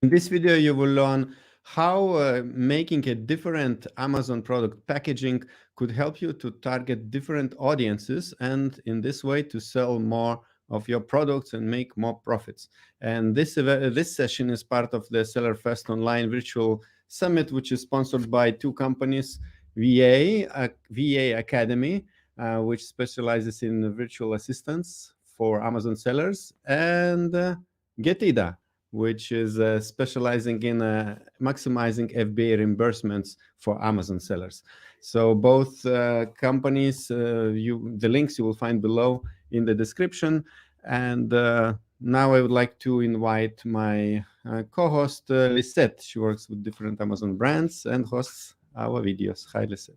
In this video, you will learn how making a different Amazon product packaging could help you to target different audiences and in this way to sell more of your products and make more profits. And this session is part of the SellerFest Online Virtual Summit, which is sponsored by two companies, VA Academy, which specializes in virtual assistants for Amazon sellers, and Getida, which is specializing in maximizing FBA reimbursements for Amazon sellers. So both companies, the links you will find below in the description. And now I would like to invite my co-host, Lisette. She works with different Amazon brands and hosts our videos. Hi, Lisette.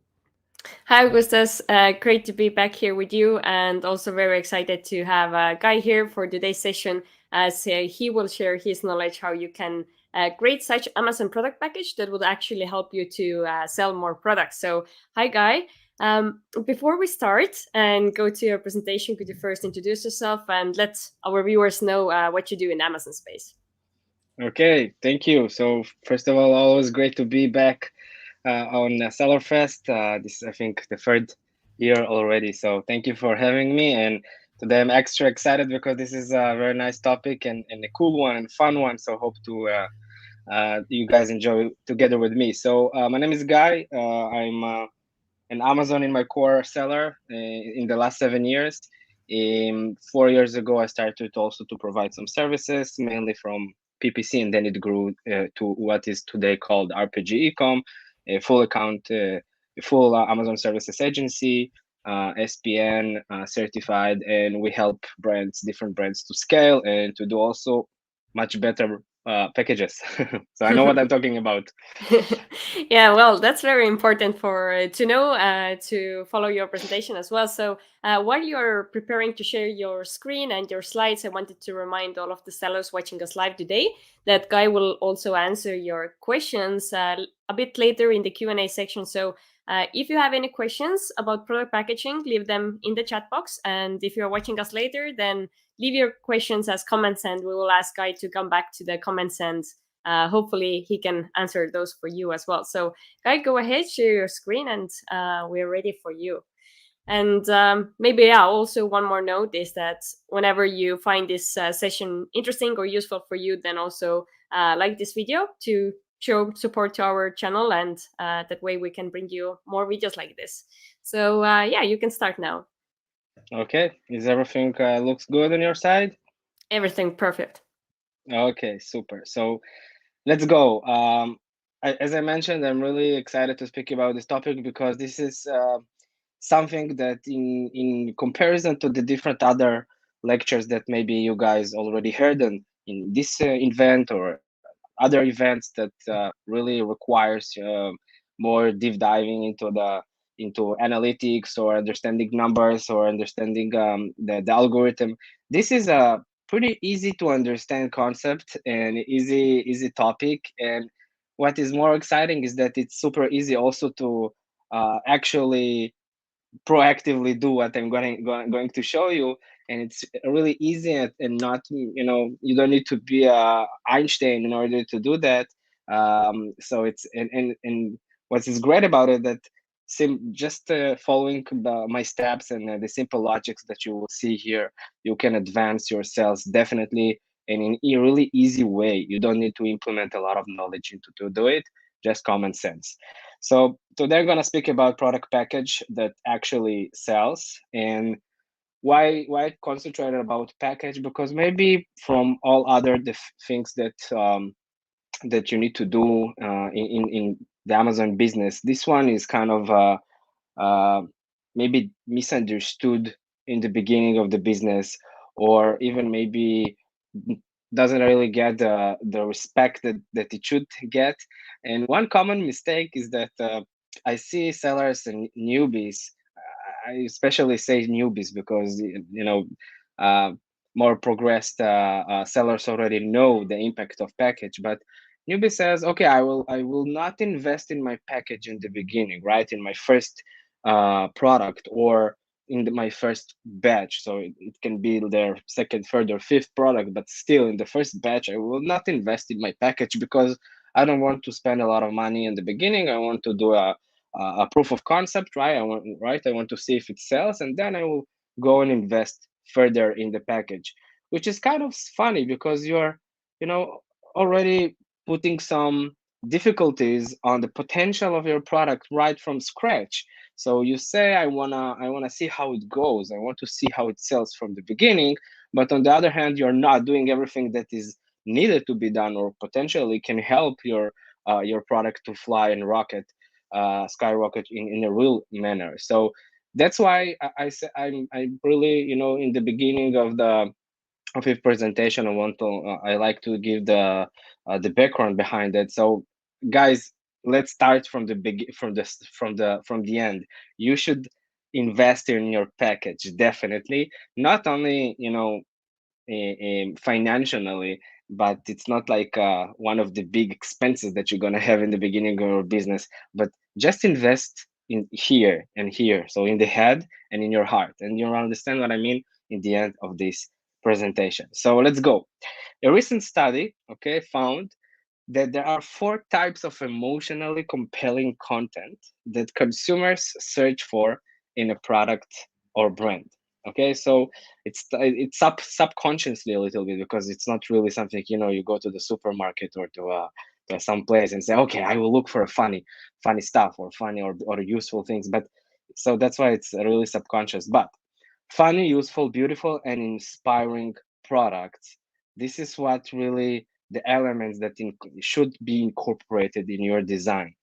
Hi, Augustus. Great to be back here with you, and also very excited to have Guy here for today's session, as he will share his knowledge how you can create such Amazon product package that would actually help you to sell more products. So, hi, Guy. Before we start and go to your presentation, could you first introduce yourself and let our viewers know what you do in Amazon space? Okay, thank you. So first of all, always great to be back on SellerFest. This is, I think, the third year already. So thank you for having me. And today I'm extra excited because this is a very nice topic and a cool one and fun one. So hope to you guys enjoy together with me. So my name is Guy. I'm an Amazon in my core seller in the last 7 years. 4 years ago, I started also to provide some services, mainly from PPC, and then it grew to what is today called RPG Ecom, a full account, full Amazon Services Agency, SPN certified, and we help different brands to scale and to do also much better packages. So I know what I'm talking about. Yeah, well, that's very important for to know to follow your presentation as well. So while you're preparing to share your screen and your slides, I wanted to remind all of the sellers watching us live today that Guy will also answer your questions a bit later in the Q&A section. So if you have any questions about product packaging, leave them in the chat box. And if you're watching us later, then leave your questions as comments and we will ask Guy to come back to the comments and hopefully he can answer those for you as well. So Guy, go ahead, share your screen and we're ready for you. And maybe, yeah, also one more note is that whenever you find this session interesting or useful for you, then also like this video to show support to our channel, and that way we can bring you more videos like this. So yeah, you can start now. Okay, is everything looks good on your side? Everything perfect. Okay, super. So let's go. As I mentioned, I'm really excited to speak about this topic because this is something that in comparison to the different other lectures that maybe you guys already heard in this event or other events that really requires more deep diving into analytics or understanding numbers or understanding the algorithm. This is a pretty easy to understand concept and easy topic. And what is more exciting is that it's super easy also to actually proactively do what I'm going to show you, and it's really easy and not, you don't need to be a Einstein in order to do that. So it's and what is great about it that just following my steps and the simple logics that you will see here, you can advance your sales definitely and in a really easy way. You don't need to implement a lot of knowledge into to do it, just common sense. So they're gonna speak about product package that actually sells and why concentrated about package, because maybe from all other things that you need to do in the Amazon business, this one is kind of maybe misunderstood in the beginning of the business, or even maybe doesn't really get the respect that it should get. And one common mistake is that I see sellers and newbies. I especially say newbies because uh, more progressed sellers already know the impact of package. But newbie says, okay, I will not invest in my package in the beginning, right? In my first product, or my first batch. So it can be their second, third, or fifth product, but still in the first batch, I will not invest in my package because I don't want to spend a lot of money in the beginning. I want to do a proof of concept, right? I want to see if it sells, and then I will go and invest further in the package, which is kind of funny because you're, already putting some difficulties on the potential of your product right from scratch. So you say, I wanna see how it goes. I want to see how it sells from the beginning. But on the other hand, you're not doing everything that is needed to be done or potentially can help your product to fly and skyrocket in a real manner. So that's why I say I'm really, in the beginning of his presentation, I like to give the background behind it. So guys, let's start from the end. You should invest in your package, definitely, not only financially, but it's not like one of the big expenses that you're going to have in the beginning of your business, but just invest in here and here, so in the head and in your heart, and you'll understand what I mean in the end of this presentation. So let's go. A recent study, okay, found that there are 4 types of emotionally compelling content that consumers search for in a product or brand. Okay, so it's subconsciously a little bit, because it's not really something, you go to the supermarket or to some place and say, okay, I will look for a funny stuff or funny or useful things. But so that's why it's really subconscious. But funny, useful, beautiful, and inspiring products, this is what really the elements that should be incorporated in your design,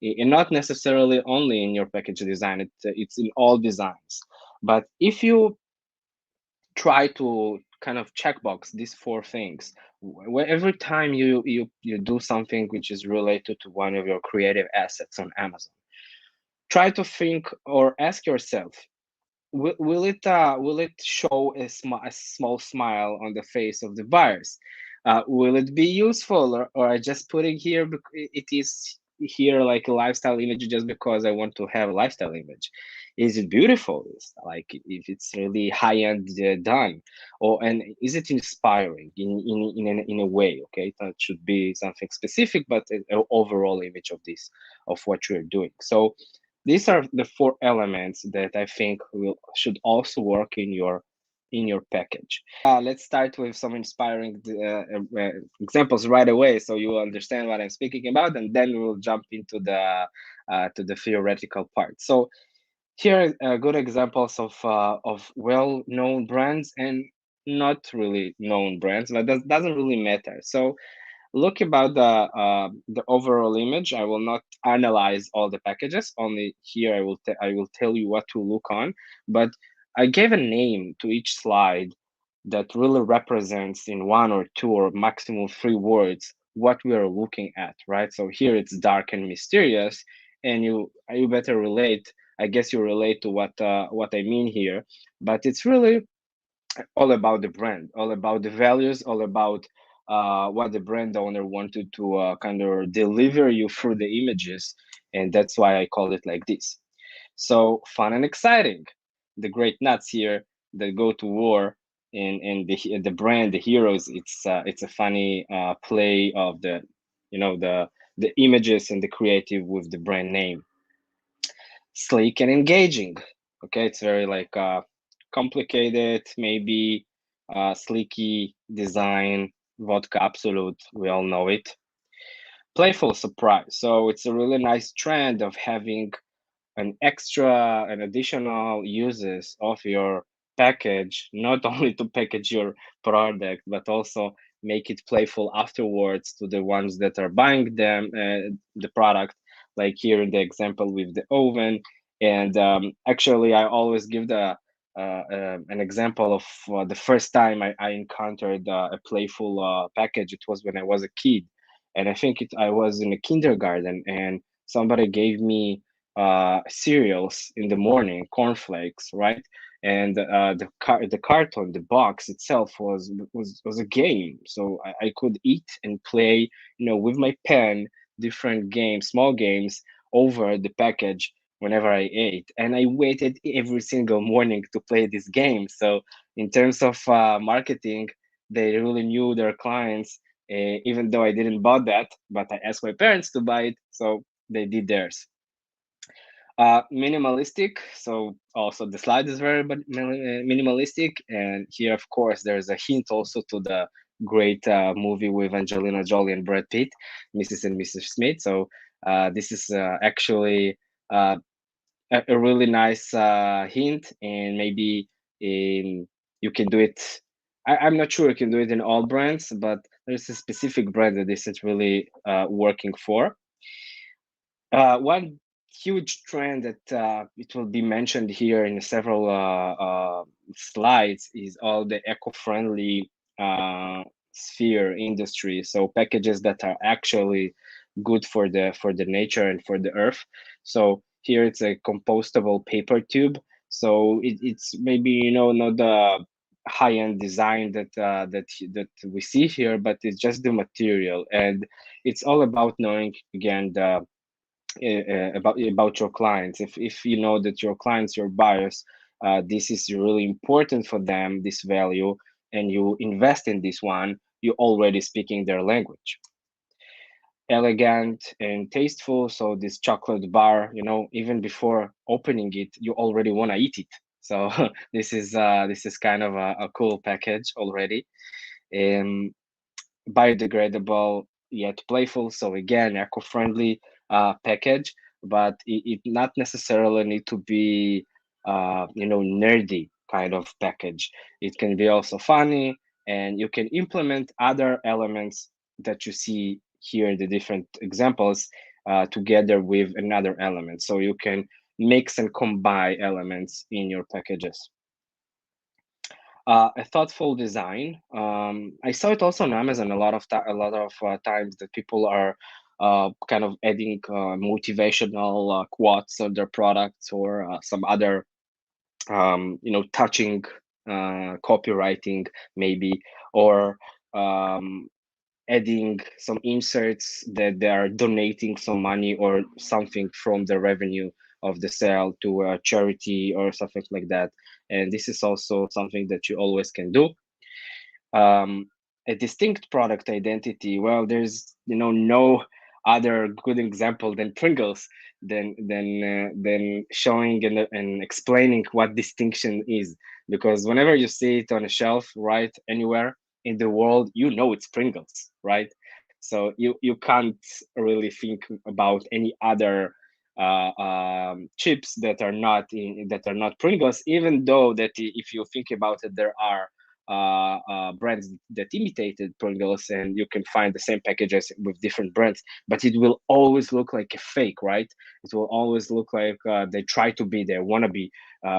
and not necessarily only in your package design. It's in all designs. But if you try to kind of checkbox these 4 things, where every time you do something which is related to one of your creative assets on Amazon, try to think or ask yourself, will it show a small smile on the face of the buyers? Will it be useful, or I just put it here because it is here like a lifestyle image just because I want to have a lifestyle image? Is it beautiful? Like if it's really high end done, and is it inspiring in a way? Okay, that should be something specific, but an overall image of what you're doing. So these are the 4 elements that I think should also work in your package. Let's start with some inspiring examples right away, so you will understand what I'm speaking about, and then we'll jump into the theoretical part. So here are good examples of well-known brands and not really known brands, but that doesn't really matter. So look about the overall image. I will not analyze all the packages. Only here I will tell you what to look on. But I gave a name to each slide that really represents in 1 or 2 or maximum 3 words what we are looking at, right? So here it's dark and mysterious, and you better relate. I guess you relate to what I mean here. But it's really all about the brand, all about the values, all about what the brand owner wanted to kind of deliver you through the images, and that's why I call it like this. So fun and exciting, the great nuts here that go to war, and the brand, the heroes. It's a funny play of the the images and the creative with the brand name. Sleek and engaging. Okay, it's very like complicated, maybe sleeky design, vodka absolute, we all know it. Playful surprise. So it's a really nice trend of having an additional uses of your package, not only to package your product, but also make it playful afterwards to the ones that are buying the product, like here in the example with the oven. And actually I always give an example of the first time I encountered a playful package. It was when I was a kid, and I think I was in a kindergarten, and somebody gave me cereals in the morning, cornflakes, right? And the carton, the box itself was a game, so I could eat and play, with my pen, different games, small games over the package, whenever I ate, and I waited every single morning to play this game. So in terms of marketing, they really knew their clients, even though I didn't buy that, but I asked my parents to buy it, so they did theirs. Minimalistic, so also the slide is very minimalistic, and here of course there's a hint also to the great movie with Angelina Jolie and Brad Pitt, Mrs. and Mrs. Smith. So this is actually a really nice hint, and maybe you can do it. I'm not sure you can do it in all brands, but there's a specific brand that this is really working for. One huge trend that it will be mentioned here in several slides is all the eco-friendly sphere industry. So packages that are actually good for the nature and for the earth. So here it's a compostable paper tube. So it's maybe not the high-end design that we see here, but it's just the material, and it's all about knowing again the about your clients. If you know that your clients, your buyers, this is really important for them, this value, and you invest in this one, you're already speaking their language. Elegant and tasteful. So this chocolate bar, even before opening it, you already want to eat it. So this is kind of a cool package already. Um, Biodegradable yet playful. So again, eco-friendly package, but it not necessarily need to be nerdy kind of package. It can be also funny, and you can implement other elements that you see here in the different examples together with another element. So you can mix and combine elements in your packages. A thoughtful design. I saw it also on Amazon a lot of times that people are kind of adding motivational quotes on their products, or some other touching copywriting maybe, or adding some inserts that they are donating some money or something from the revenue of the sale to a charity or something like that. And this is also something that you always can do. A distinct product identity. Well, there's no other good example than Pringles, than showing and explaining what distinction is, because whenever you see it on a shelf, right, anywhere in the world, it's Pringles, right? So you can't really think about any other chips that are not Pringles, even though that if you think about it, there are brands that imitated Pringles, and you can find the same packages with different brands, but it will always look like a fake, right? It will always look like they try to be their wannabe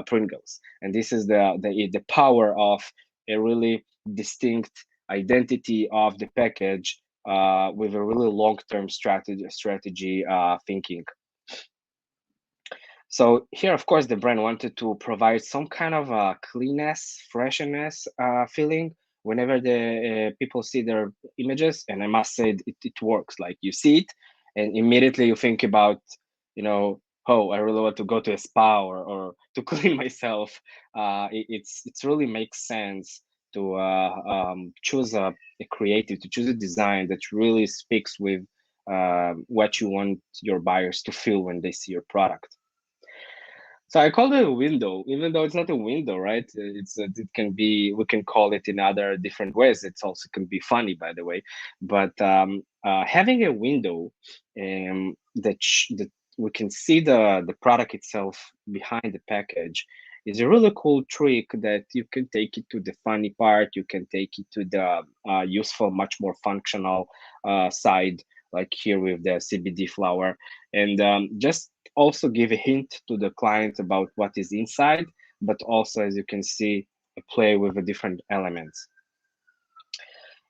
Pringles, and this is the power of a really distinct identity of the package with a really long-term strategy thinking. So here, of course, the brand wanted to provide some kind of cleanness, freshness feeling whenever the people see their images. And I must say, it works. Like you see it, and immediately you think about, oh, I really want to go to a spa or to clean myself. It's really makes sense to choose a creative, to choose a design that really speaks with what you want your buyers to feel when they see your product. So I call it a window, even though it's not a window, right? It can be, we can call it in other different ways. It's also can be funny, by the way. But having a window that we can see the product itself behind the package is a really cool trick that you can take it to the funny part. You can take it to the useful, much more functional side, like here with the CBD flower, and just also give a hint to the client about what is inside, but also, as you can see, play with the different elements.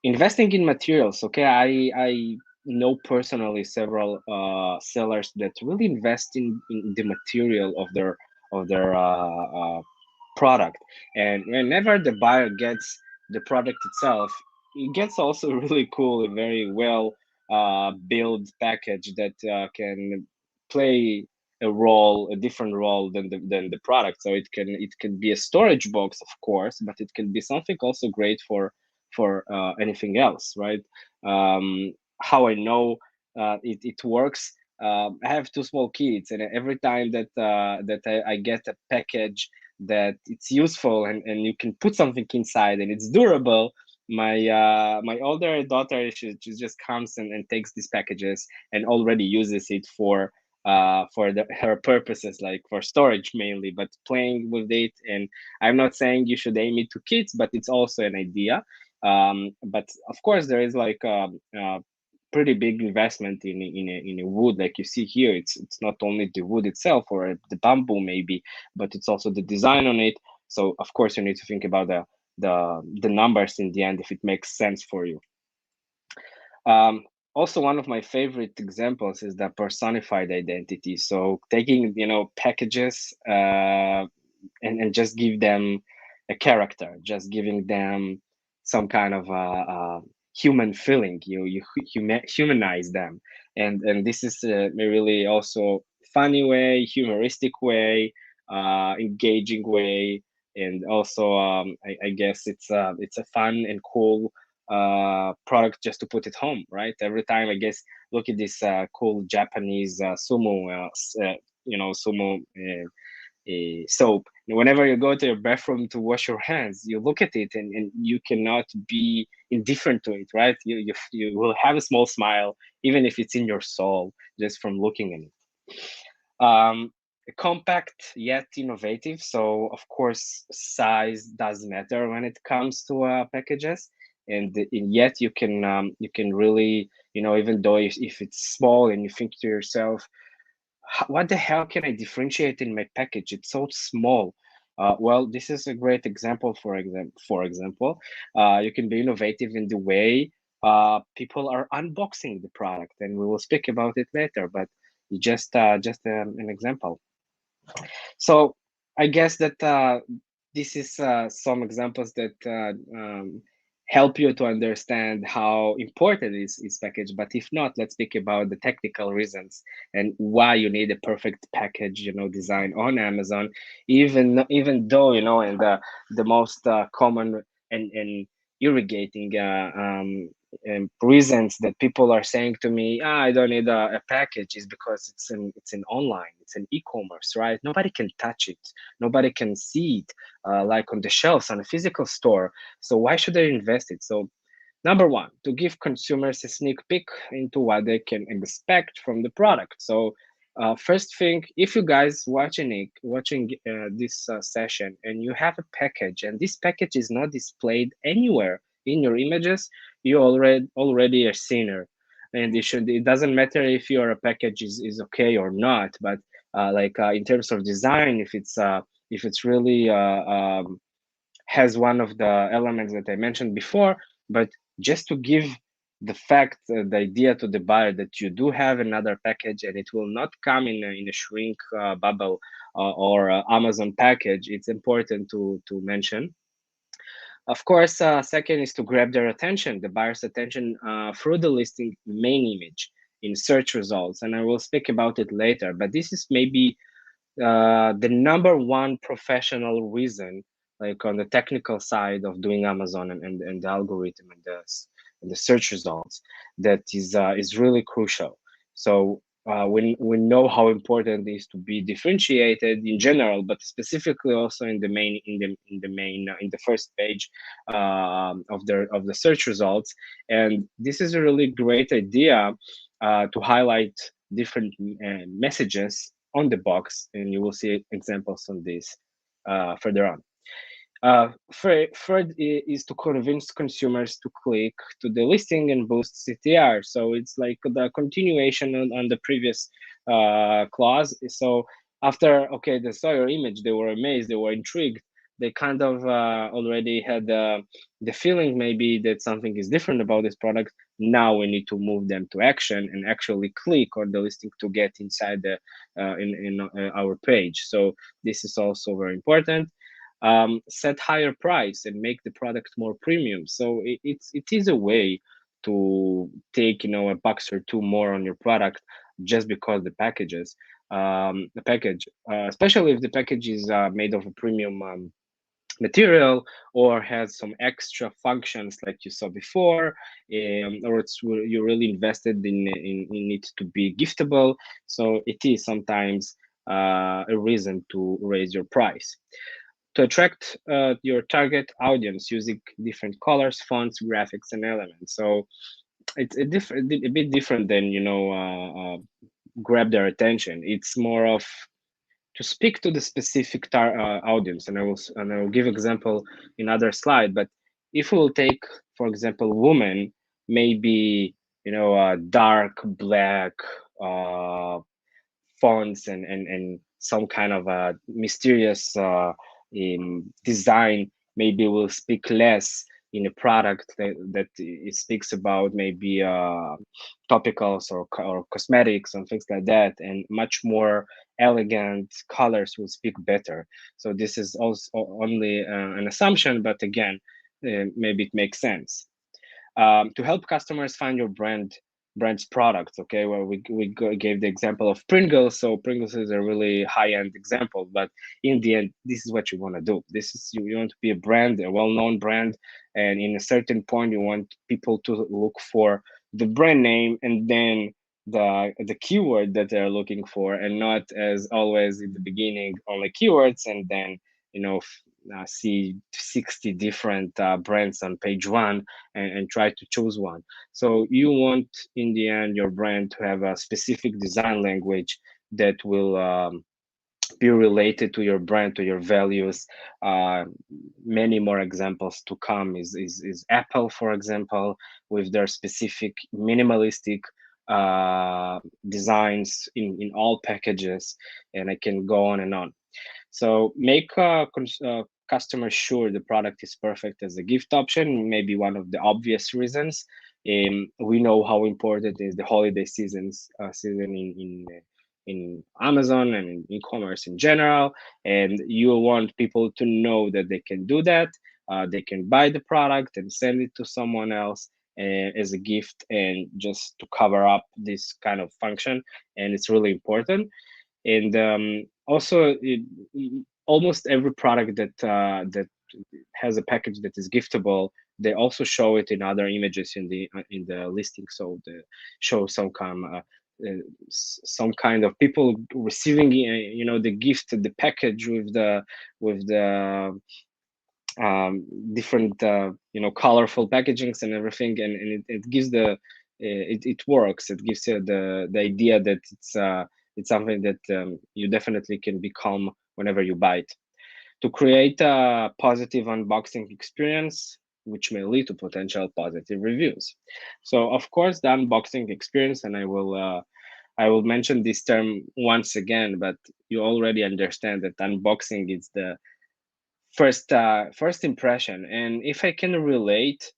Investing in materials. Okay, I know personally several sellers that really invest in the material of their product, and whenever the buyer gets the product itself, it gets also really cool, a very well built package that can play a different role than the product. So it can be a storage box, of course, but it can be something also great for anything else, right? How I know it works. I have two small kids, and every time that I get a package that it's useful and you can put something inside and it's durable, my older daughter, she just comes and takes these packages and already uses it for her purposes, like for storage mainly, but playing with it. And I'm not saying you should aim it to kids, but it's also an idea. But of course, there is like a pretty big investment in a wood, like you see here. It's not only the wood itself or the bamboo maybe, but it's also the design on it. So of course, you need to think about the numbers in the end if it makes sense for you. Also, one of my favorite examples is the personified identity. So taking packages and just give them a character, just giving them some kind of human feeling. You humanize them, and this is a really also funny way, humoristic way, engaging way, and also I guess it's a fun and cool product just to put it home, right? Every time I guess look at this cool Japanese sumo sumo soap. And whenever you go to your bathroom to wash your hands, you look at it and you cannot be indifferent to it, right? You will have a small smile even if it's in your soul just from looking at it. Compact yet innovative, so of course size does matter when it comes to packages, and yet you can really, even though if it's small and you think to yourself, what the hell can I differentiate in my package? It's so small. Well, this is a great example. For example, you can be innovative in the way people are unboxing the product, and we will speak about it later. But just an example. So I guess that this is some examples that help you to understand how important is package. But if not, let's speak about the technical reasons and why you need a perfect package, design on Amazon. Even though and the most common and irrigating reasons that people are saying to me, I don't need a package, is because it's in online, it's in e-commerce, right? Nobody can touch it, nobody can see it like on the shelves on a physical store. So why should they invest it? So number one, to give consumers a sneak peek into what they can expect from the product. So first thing, if you guys watching this session and you have a package and this package is not displayed anywhere in your images, you already a sinner. And it doesn't matter if your package is okay or not, but in terms of design, if it's really has one of the elements that I mentioned before, but just to give the fact, the idea to the buyer that you do have another package and it will not come in a shrink bubble or Amazon package, it's important to mention. Of course, second is to grab their attention, the buyer's attention, through the listing main image in search results. And I will speak about it later, but this is maybe the number one professional reason, like on the technical side of doing Amazon and the algorithm and the search results, that is really crucial. So we know how important it is to be differentiated in general, but specifically also in the first page of the search results. And this is a really great idea to highlight different messages on the box, and you will see examples on this further on. Third is to convince consumers to click to the listing and boost CTR. So it's like the continuation on the previous clause. So after, okay, they saw your image, they were amazed, they were intrigued, they kind of already had the feeling maybe that something is different about this product. Now we need to move them to action and actually click on the listing to get inside our page. So this is also very important. Set higher price and make the product more premium. So it is a way to take a bucks or two more on your product just because the packages. the package, especially if the package is made of a premium material or has some extra functions like you saw before, or you're really invested in it to be giftable. So it is sometimes a reason to raise your price. To attract your target audience using different colors, fonts, graphics, and elements. So it's a bit different than grab their attention. It's more of to speak to the specific audience, and I will give example in other slide. But if we will take, for example, women, maybe dark black fonts and some kind of a mysterious design, maybe will speak less in a product that it speaks about maybe topicals or cosmetics and things like that, and much more elegant colors will speak better. So this is also only an assumption, but again, maybe it makes sense. To help customers find your brand's products. Okay, well, we gave the example of Pringles. So Pringles is a really high-end example, but in the end, this is what you want to do. This is you want to be a brand, a well-known brand, and in a certain point, you want people to look for the brand name and then the keyword that they're looking for, and not as always in the beginning only keywords and then see 60 different brands on page one and try to choose one. So you want, in the end, your brand to have a specific design language that will be related to your brand, to your values. Many more examples to come is Apple, for example, with their specific minimalistic designs in all packages, and I can go on and on. So make customers sure the product is perfect as a gift option, maybe one of the obvious reasons. We know how important is the holiday season in Amazon and in e-commerce in general, and you want people to know that they can do that. They can buy the product and send it to someone else as a gift, and just to cover up this kind of function, and it's really important. And also, almost every product that has a package that is giftable, they also show it in other images in the listing. So they show some kind of people receiving the gift, the package with the different colorful packagings and everything, and it gives it works. It gives you the idea that it's something that you definitely can become whenever you buy it. To create a positive unboxing experience, which may lead to potential positive reviews. So of course, the unboxing experience, and I will mention this term once again, but you already understand that unboxing is the first impression. And if I can relate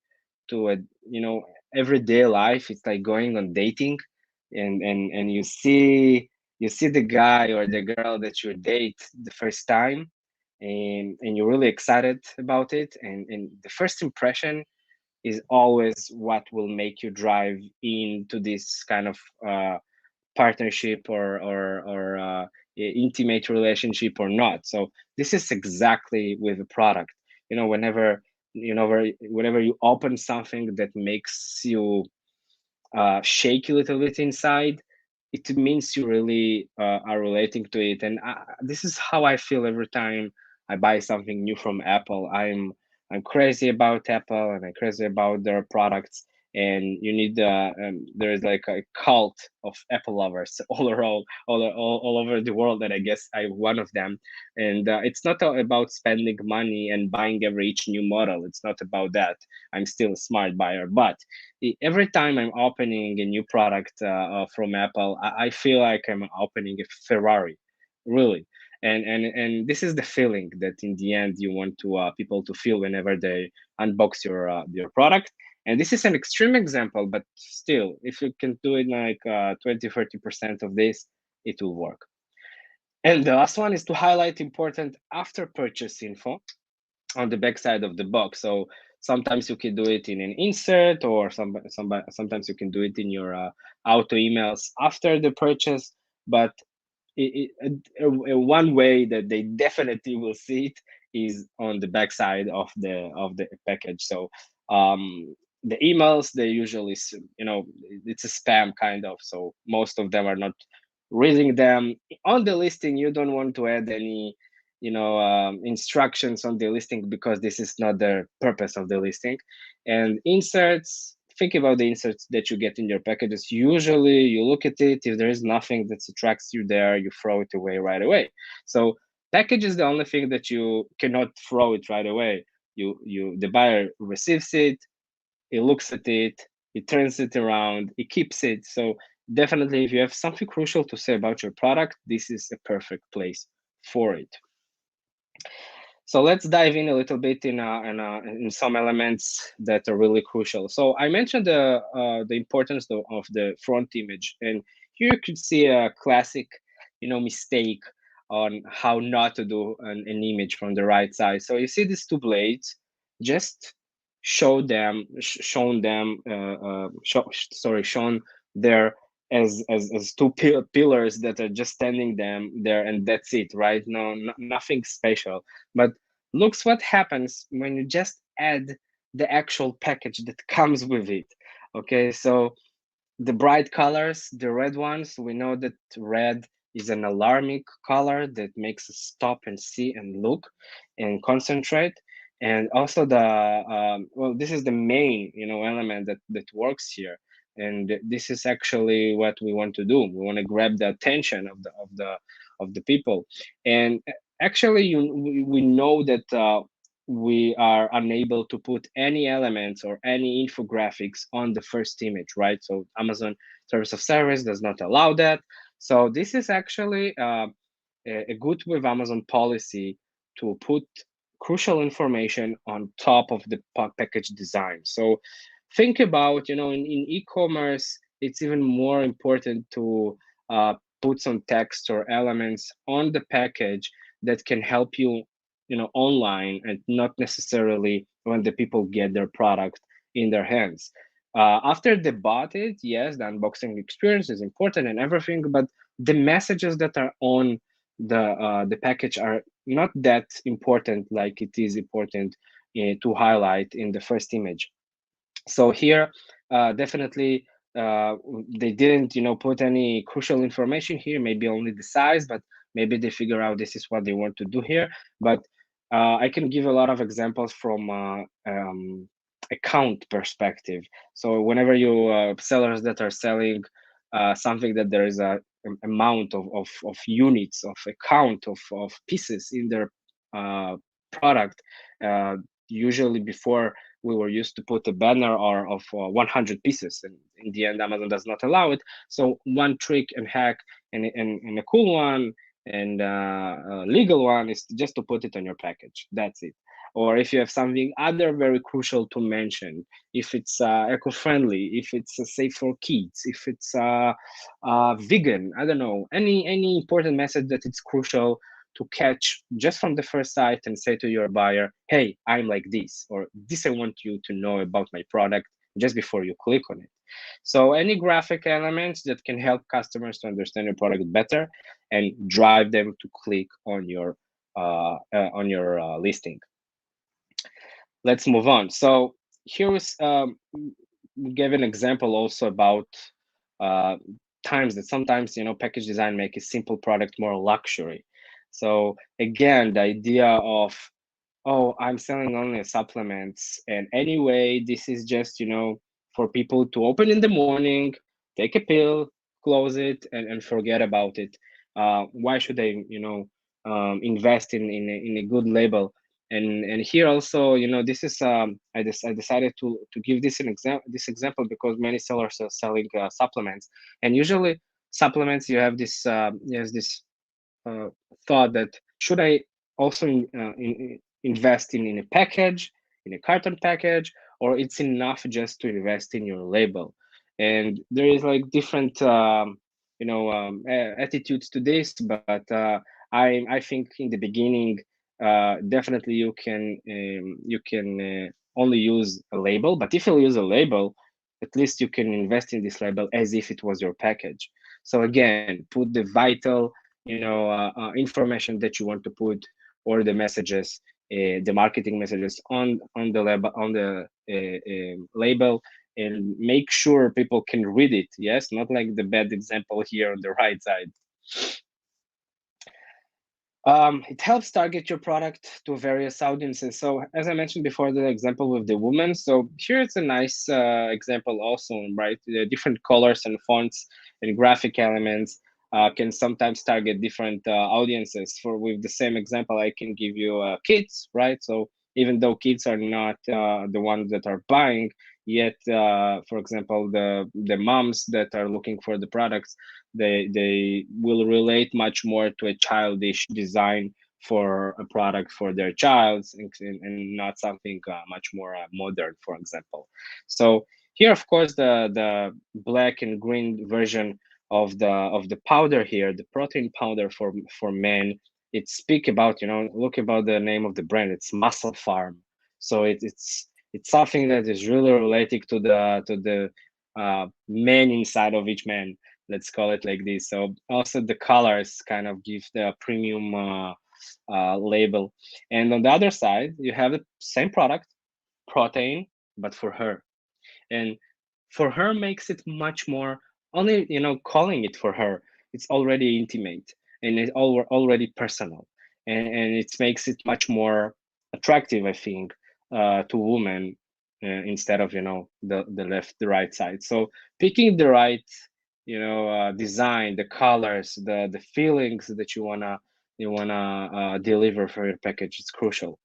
to a everyday life, it's like going on dating, and you see the guy or the girl that you date the first time, and you're really excited about it, and the first impression is always what will make you drive into this kind of partnership or intimate relationship or not. So this is exactly with a product. Whenever you open something that makes you shake a little bit inside, it means you really are relating to it. And this is how I feel every time I buy something new from Apple. I'm crazy about Apple, and I'm crazy about their products. And you need there is like a cult of Apple lovers all over the world, and I guess I'm one of them. And it's not about spending money and buying each new model. It's not about that. I'm still a smart buyer, but every time I'm opening a new product from Apple, I feel like I'm opening a Ferrari, really. And this is the feeling that in the end you want to people to feel whenever they unbox your product. And this is an extreme example, but still, if you can do it like 20-30% of this, it will work. And the last one is to highlight important after purchase info on the back side of the box. So sometimes you can do it in an insert, or sometimes you can do it in your auto emails after the purchase. But one way that they definitely will see it is on the backside of the package. So the emails, they usually, it's a spam kind of, so most of them are not reading them. On the listing, you don't want to add any instructions on the listing, because this is not the purpose of the listing. And inserts, think about the inserts that you get in your packages. Usually you look at it, if there is nothing that attracts you there, you throw it away right away. So package is the only thing that you cannot throw it right away. The buyer receives it, he looks at it, he turns it around, he keeps it. So definitely, if you have something crucial to say about your product, this is a perfect place for it. So let's dive in a little bit in some elements that are really crucial. So I mentioned the importance of the front image, and here you could see a classic, mistake on how not to do an image from the right side. So you see these two blades, just shown there as two pillars that are just standing there, and that's it, right? Nothing special. But looks what happens when you just add the actual package that comes with it. Okay, so the bright colors, the red ones, we know that red is an alarmic color that makes us stop and see and look and concentrate. And also this is the main element that works here. And this is actually what we want to do. We want to grab the attention of the people. And actually, we know that we are unable to put any elements or any infographics on the first image, right? So Amazon Terms of Service does not allow that. So this is actually a good with Amazon policy to put crucial information on top of the package design. So think about, in e-commerce, it's even more important to put some text or elements on the package that can help you, online, and not necessarily when the people get their product in their hands. After they bought it, yes, the unboxing experience is important and everything, but the messages that are on the package are not that important like it is important to highlight in the first image. So here, definitely, they didn't, put any crucial information here, maybe only the size, but maybe they figure out this is what they want to do here. But I can give a lot of examples from account perspective. So whenever you sellers that are selling something that there is a amount of units, of account of pieces in their product, usually before we were used to put a banner or of 100 pieces, and in the end Amazon does not allow it. So one trick and hack and a cool one and a legal one is just to put it on your package. That's it. Or if you have something other very crucial to mention, if it's eco-friendly, if it's safe for kids, if it's vegan, I don't know, any important message that it's crucial to catch just from the first sight and say to your buyer, hey, I'm like this, or this I want you to know about my product just before you click on it. So any graphic elements that can help customers to understand your product better and drive them to click on your listing. Let's move on. So here is give an example also about times that sometimes package design make a simple product more luxury. So again, the idea of, oh, I'm selling only supplements, and anyway, this is just for people to open in the morning, take a pill, close it, and forget about it. Why should they invest in a good label? And here also, this is I decided to give this example because many sellers are selling supplements, and usually supplements, you have this thought that should I also invest in a package, in a carton package, or it's enough just to invest in your label? And there is like different attitudes to this, but I think in the beginning, definitely you can only use a label. But if you use a label, at least you can invest in this label as if it was your package. So again, put the vital information that you want to put, or the messages, the marketing messages on the label, and make sure people can read it. Yes, not like the bad example here on the right side. It helps target your product to various audiences. So as I mentioned before, the example with the woman. So here it's a nice example also, right? The different colors and fonts and graphic elements can sometimes target different audiences. With the same example, I can give you kids, right? So even though kids are not the ones that are buying, yet, for example, the moms that are looking for the products, they will relate much more to a childish design for a product for their child, and not something much more modern, for example. So here, of course, the black and green version of the powder here, the protein powder for men, it speak about, look about the name of the brand. It's MusclePharm. So it's something that is really related to the man inside of each man, let's call it like this. So also the colors kind of give the premium label. And on the other side, you have the same product, protein, but for her. And for her makes it much more, only, calling it for her, it's already intimate, and it's already personal. And it makes it much more attractive, I think, to women, instead of, the left, the right side. So picking the right, design, the colors, the feelings that you wanna deliver for your package, it's crucial.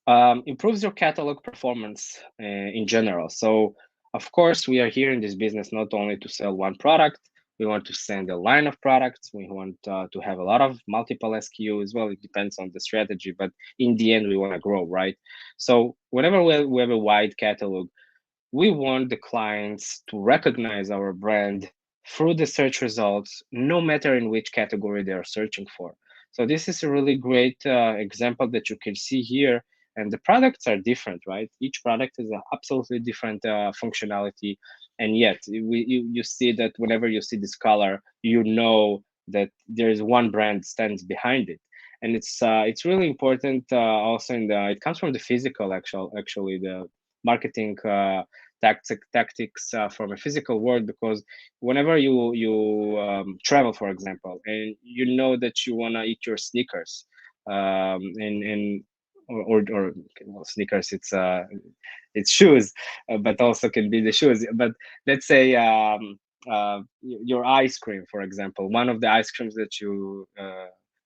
Improves your catalog performance in general. So of course, we are here in this business not only to sell one product. We want to send a line of products. We want to have a lot of multiple SKU as well. It depends on the strategy, but in the end, we want to grow, right? So whenever we have a wide catalog, we want the clients to recognize our brand through the search results, no matter in which category they are searching for. So this is a really great example that you can see here. And the products are different, right? Each product is an absolutely different functionality. And yet you see that whenever you see this color, you know that there is one brand stands behind it. And it's really important also it comes from the physical, actually the marketing tactics from a physical world, because whenever you travel, for example, and you know that you want to eat your sneakers, and or well, sneakers, it's shoes, but also can be the shoes. But let's say your ice cream, for example, one of the ice creams that you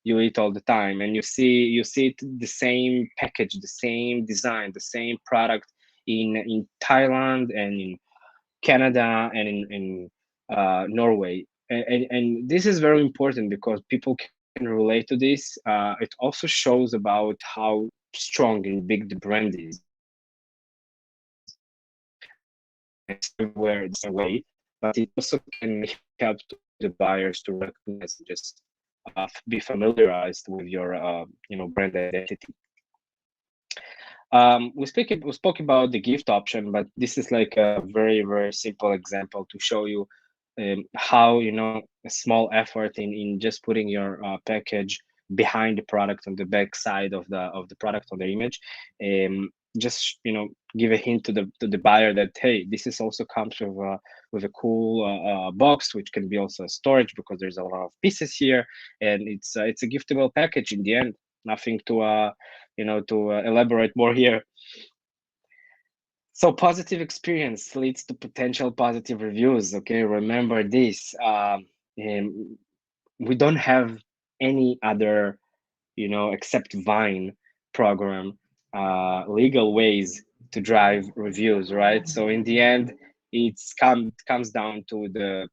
eat all the time, and you see the same package, the same design, the same product in Thailand and in Canada and in Norway. And this is very important because people can relate to this. It also shows about how strong and big the brand is. It's everywhere the same way, but it also can help the buyers to recognize and just be familiarized with your brand identity. We spoke about the gift option, but this is like a very, very simple example to show you how a small effort in just putting your package behind the product on the back side of the product on the image, just give a hint to the buyer that, hey, this is also comes with a cool box, which can be also a storage because there's a lot of pieces here, and it's a giftable package in the end. Nothing to elaborate more here. So positive experience leads to potential positive reviews. Okay, remember this. We don't have any other, except Vine program, legal ways to drive reviews, right? So in the end, it comes down to the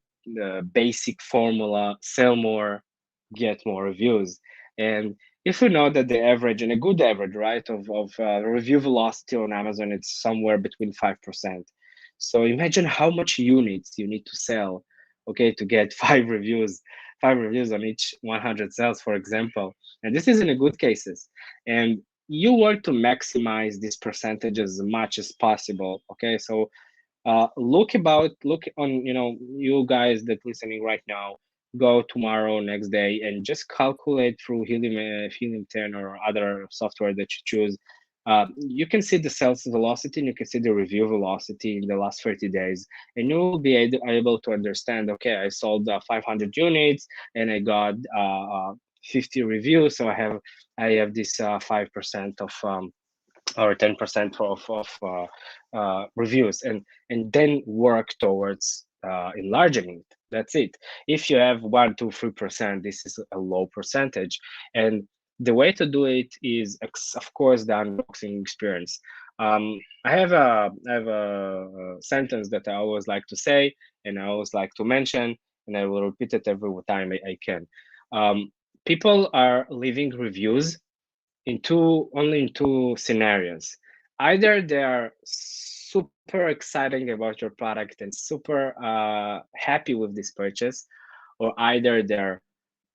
basic formula: sell more, get more reviews. And if we know that the average, and a good average, right, of review velocity on Amazon, it's somewhere between 5%. So imagine how much units you need to sell, okay, to get 5 reviews on each 100 sales, for example. And this is in a good cases. And you want to maximize this percentage as much as possible, okay? So look on, you guys that listening right now, go tomorrow, next day, and just calculate through Helium 10 or other software that you choose. You can see the sales velocity and you can see the review velocity in the last 30 days, and you will be able to understand, okay, I sold 500 units and I got 50 reviews, so I have this 5% of or 10% of reviews, and then work towards enlarging it. That's it. If you have 1, 2, 3%, this is a low percentage, and the way to do it is, of course, the unboxing experience. I have a sentence that I always like to say, and I always like to mention, and I will repeat it every time I can. People are leaving reviews only in two scenarios. Either they are super excited about your product and super happy with this purchase, or either they're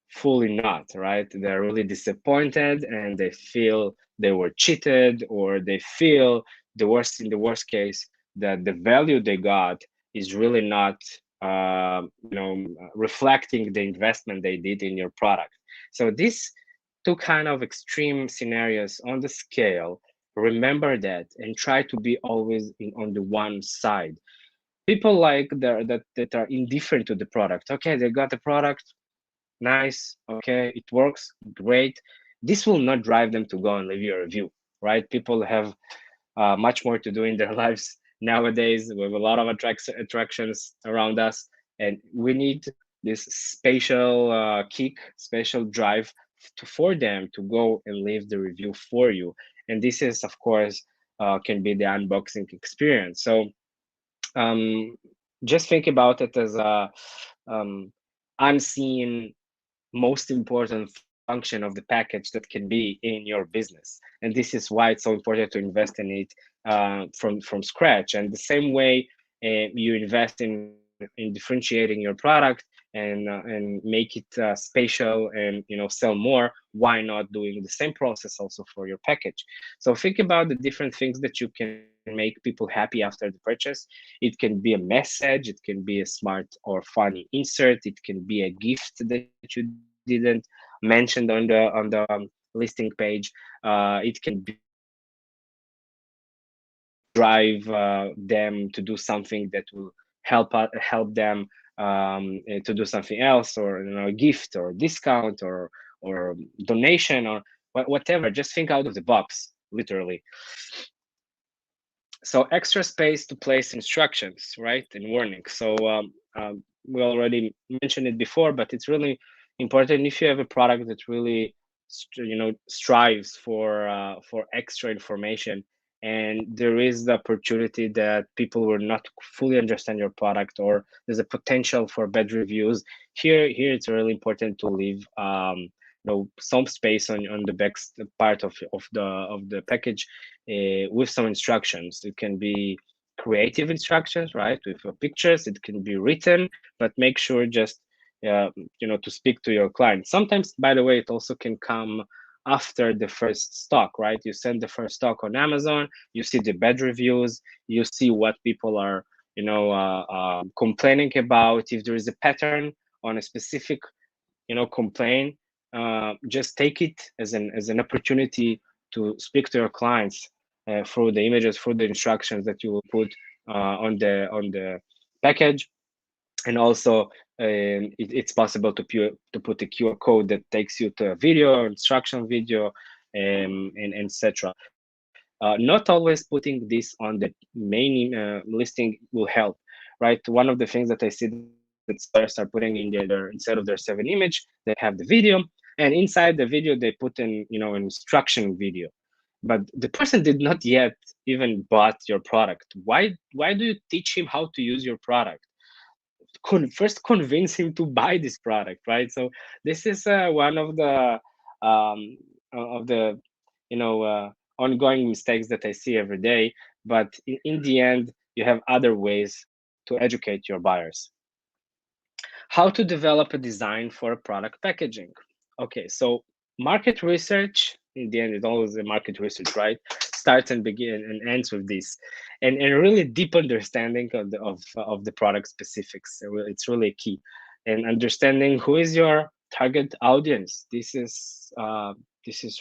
fully not, right? They're really disappointed and they feel they were cheated, or they feel in the worst case that the value they got is really not reflecting the investment they did in your product. So these two kind of extreme scenarios on the scale, remember that and try to be always on the one side. People like that are indifferent to the product. Okay, they got the product, nice, okay, it works, great. This will not drive them to go and leave you a review, right? People have much more to do in their lives nowadays. We have a lot of attractions around us, and we need this spatial kick, spatial drive for them to go and leave the review for you. And this is, of course, can be the unboxing experience. So just think about it as a unseen, most important function of the package that can be in your business, and this is why it's so important to invest in it from scratch. And the same way you invest in differentiating your product and make it spatial and sell more, why not doing the same process also for your package? So think about the different things that you can make people happy after the purchase. It can be a message, it can be a smart or funny insert, it can be a gift that you didn't mention on the listing page. It can be drive them to do something that will help them to do something else, or a gift or discount or donation or whatever. Just think out of the box, literally. So extra space to place instructions, right, and warnings. So we already mentioned it before, but it's really important. If you have a product that really strives for extra information, and there is the opportunity that people will not fully understand your product, or there's a potential for bad reviews, here it's really important to leave some space on the back part of the package with some instructions. It can be creative instructions, right, with pictures. It can be written, but make sure just to speak to your client. Sometimes, by the way, it also can come after the first stock, right? You send the first stock on Amazon, you see the bad reviews, you see what people are complaining about. If there is a pattern on a specific complaint, just take it as an opportunity to speak to your clients through the images, through the instructions that you will put on the package. And also it's possible to put a QR code that takes you to a video, instruction video, and etc. Not always putting this on the main listing will help, right? One of the things that I see that sellers are putting in instead of their 7 image, they have the video, and inside the video they put in an instruction video, but the person did not yet even bought your product. Why do you teach him how to use your product? First convince him to buy this product, right? So this is one of the ongoing mistakes that I see every day. But in the end, you have other ways to educate your buyers. How to develop a design for a product packaging. Okay, so market research, in the end, it's always a market research, right? Starts and begins and ends with this, and really deep understanding of the product specifics. It's really key. and understanding who is your target audience. This is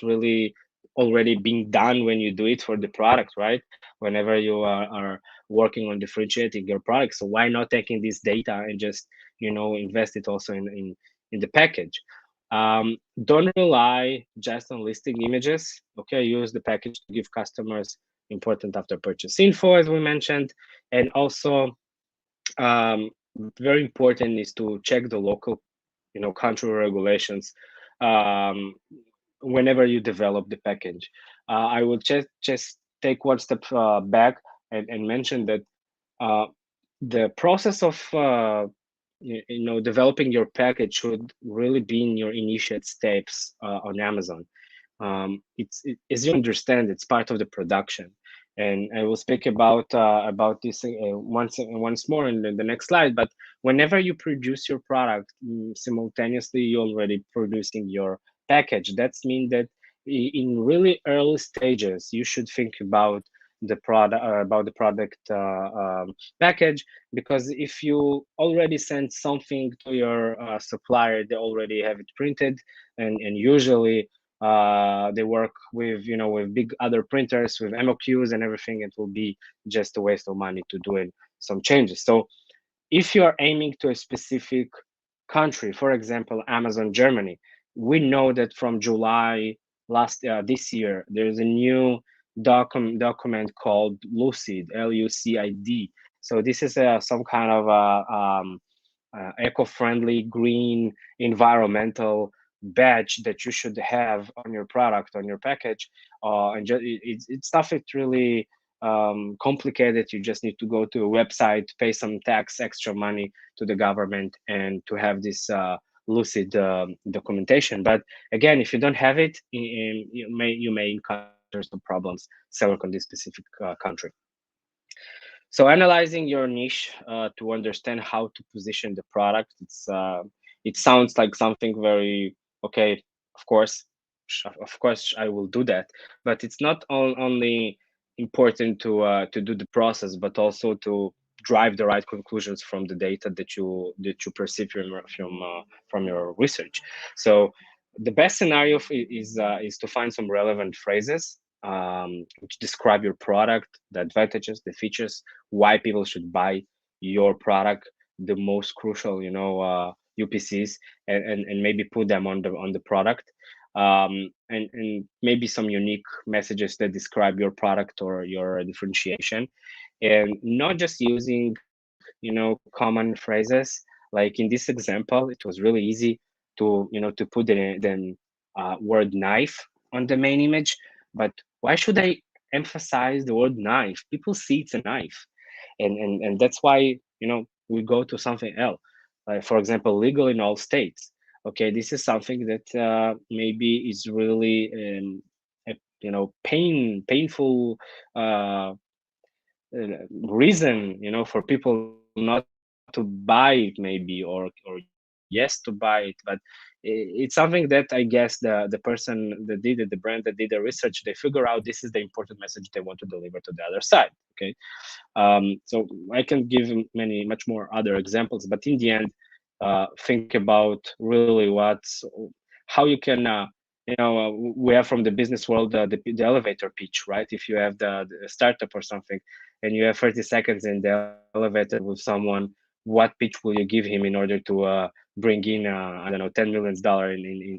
really already being done when you do it for the product, right? Whenever you are working on differentiating your product. So why not taking this data and just invest it also in the package? Don't rely just on listing images. Okay, use the package to give customers important after purchase info, as we mentioned, and also very important is to check the local country regulations whenever you develop the package. I will just take one step back and mention that the process of developing your package should really be in your initiate steps on Amazon. As you understand, it's part of the production, and I will speak about this once more in the next slide. But whenever you produce your product, simultaneously you're already producing your package. That means that in really early stages, you should think about the product package, because if you already send something to your supplier, they already have it printed, and usually they work with with big other printers with MOQs and everything. It will be just a waste of money to do some changes. So if you are aiming to a specific country, for example, Amazon Germany, we know that from July this year, there's a new document called Lucid, LUCID. So this is some kind of eco-friendly, green, environmental badge that you should have on your product, on your package. And it's stuff it's really complicated. You just need to go to a website, pay some tax, extra money to the government, and to have this Lucid documentation. But again, if you don't have it, you may encounter some problems selling on this specific country. So analyzing your niche to understand how to position the product, it sounds like something very okay. Of course, I will do that, but it's not only important to do the process, but also to drive the right conclusions from the data that you perceive from your research. So the best scenario is to find some relevant phrases which describe your product, the advantages, the features, why people should buy your product, the most crucial UPCs, and maybe put them on the product. And maybe some unique messages that describe your product or your differentiation, and not just using common phrases. Like in this example, it was really easy to to put the word knife on the main image, but why should I emphasize the word knife? People see it's a knife, and that's why we go to something else. Like for example, legal in all states. Okay, this is something that maybe is really painful reason for people not to buy it, maybe, or yes to buy it. But it's something that I guess the person that did it, the brand that did the research, they figure out this is the important message they want to deliver to the other side. Okay, so I can give much more other examples, but in the end, think about really how you can we have from the business world the elevator pitch, right? If you have the startup or something, and you have 30 seconds in the elevator with someone, what pitch will you give him in order to bring in I don't know, $10 million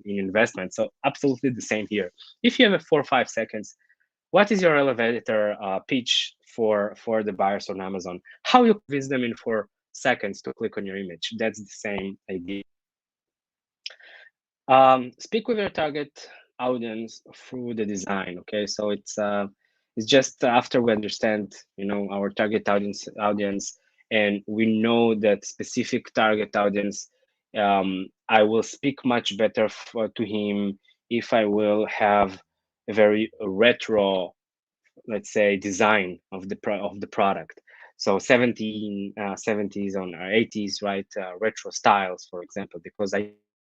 in investment? So absolutely the same here. If you have a 4 or 5 seconds, what is your elevator pitch for the buyers on Amazon? How you convince them in 4 seconds to click on your image? That's the same idea. Speak with your target audience through the design. Okay, so it's just after we understand our target audience, and we know that specific target audience, I will speak much better to him if I will have a very retro, let's say, design of the product. So 70s on 80s, right? Retro styles, for example, because I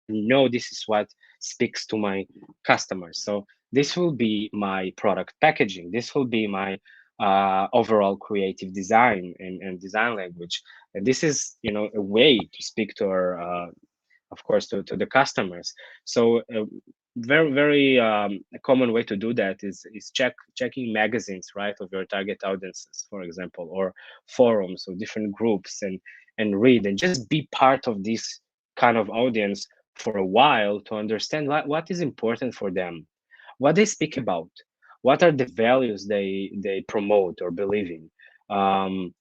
know this is what speaks to my customers. So this will be my product packaging. This will be my overall creative design and design language. And this is, you know, a way to speak to our, of course, to the customers. So very a common way to do that is checking magazines, right, of your target audiences, for example, or forums or different groups, and read and just be part of this kind of audience for a while to understand what is important for them, what they speak about, what are the values they promote or believe in.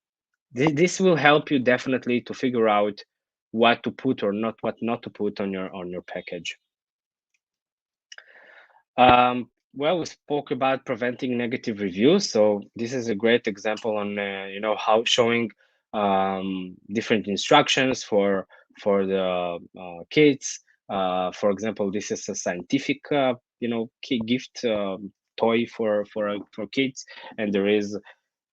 This will help you definitely to figure out what to put or not, what not to put on your package. Well, we spoke about preventing negative reviews, so this is a great example on you know, how showing different instructions for the kids. For example, this is a scientific you know, gift toy for kids, and there is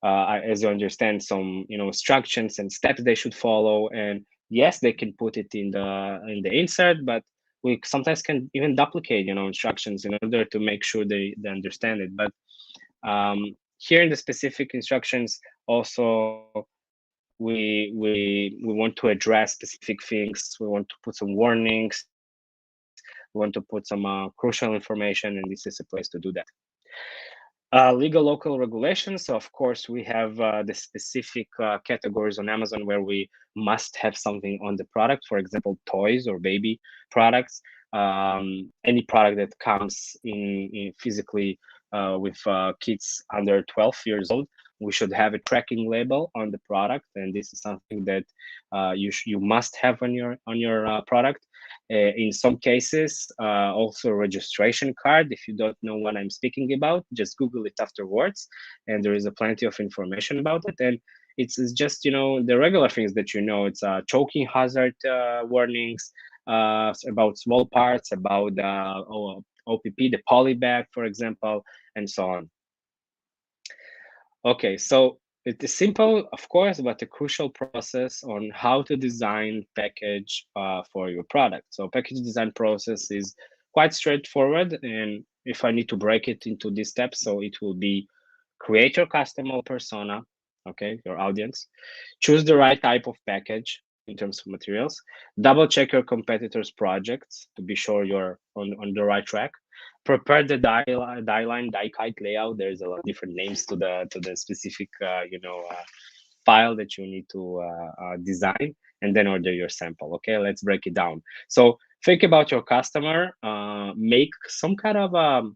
as you understand, some, you know, instructions and steps they should follow. And yes, they can put it in the insert, but we sometimes can even duplicate, you know, instructions in order to make sure they understand it. But here in the specific instructions, also we want to address specific things. We want to put some warnings. We want to put some crucial information, and this is a place to do that. Legal local regulations. So of course, we have the specific categories on Amazon where we must have something on the product. For example, toys or baby products. Any product that comes in physically with kids under 12 years old, we should have a tracking label on the product, and this is something that you must have on your product. In some cases, also a registration card. If you don't know what I'm speaking about, just Google it afterwards, and there is a plenty of information about it. And it's just, you know, the regular things that you know. It's choking hazard warnings about small parts, about OPP, the polybag, for example, and so on. Okay, so it is simple, of course, but a crucial process on how to design package for your product. So package design process is quite straightforward, and if I need to break it into these steps, so it will be create your customer persona, okay, your audience, choose the right type of package in terms of materials, double check your competitors' projects to be sure you're on the right track, prepare the die line, die kite layout. There's a lot of different names to the specific you know, file that you need to design, and then order your sample. Okay, let's break it down. So think about your customer, make some kind of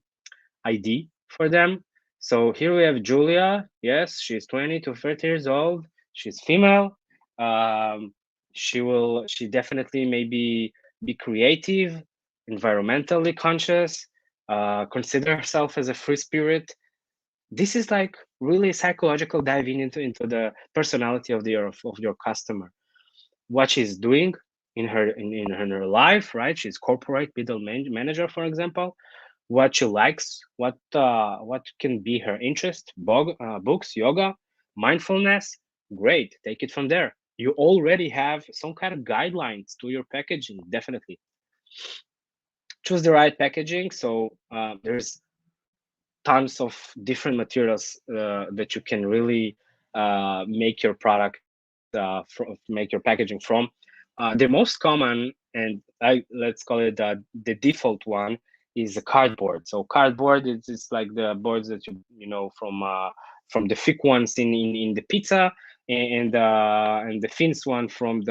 ID for them. So here we have Julia. Yes, she's 20 to 30 years old. She's female. She definitely maybe be creative, environmentally conscious, consider herself as a free spirit. This is like really psychological diving into the personality of your customer, what she's doing in her life, right? She's corporate middle manager, for example. What she likes, what can be her interest, books, yoga, mindfulness. Great, take it from there. You already have some kind of guidelines to your packaging. Definitely choose the right packaging. So there's tons of different materials that you can really make your product make your packaging from. The most common, and let's call it the default one, is a cardboard. So cardboard is like the boards that you know from the thick ones in the pizza, and the thin one from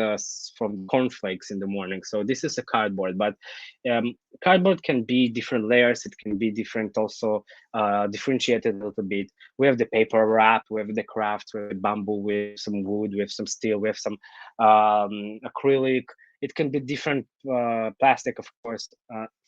cornflakes in the morning. So this is a cardboard, but cardboard can be different layers. It can be different, also differentiated a little bit. We have the paper wrap, we have the crafts, we have the bamboo, we have some wood, we have some steel, we have some acrylic. It can be different plastic, of course.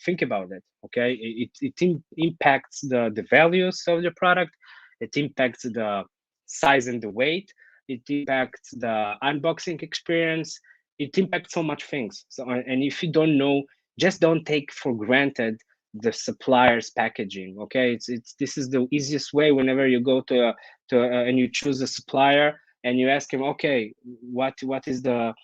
Think about it, okay? It impacts the values of the product. It impacts the size and the weight. It impacts the unboxing experience. It impacts so much things. So, and if you don't know, just don't take for granted the supplier's packaging. Okay, this is the easiest way. Whenever you go to and you choose a supplier and you ask him, okay, what is the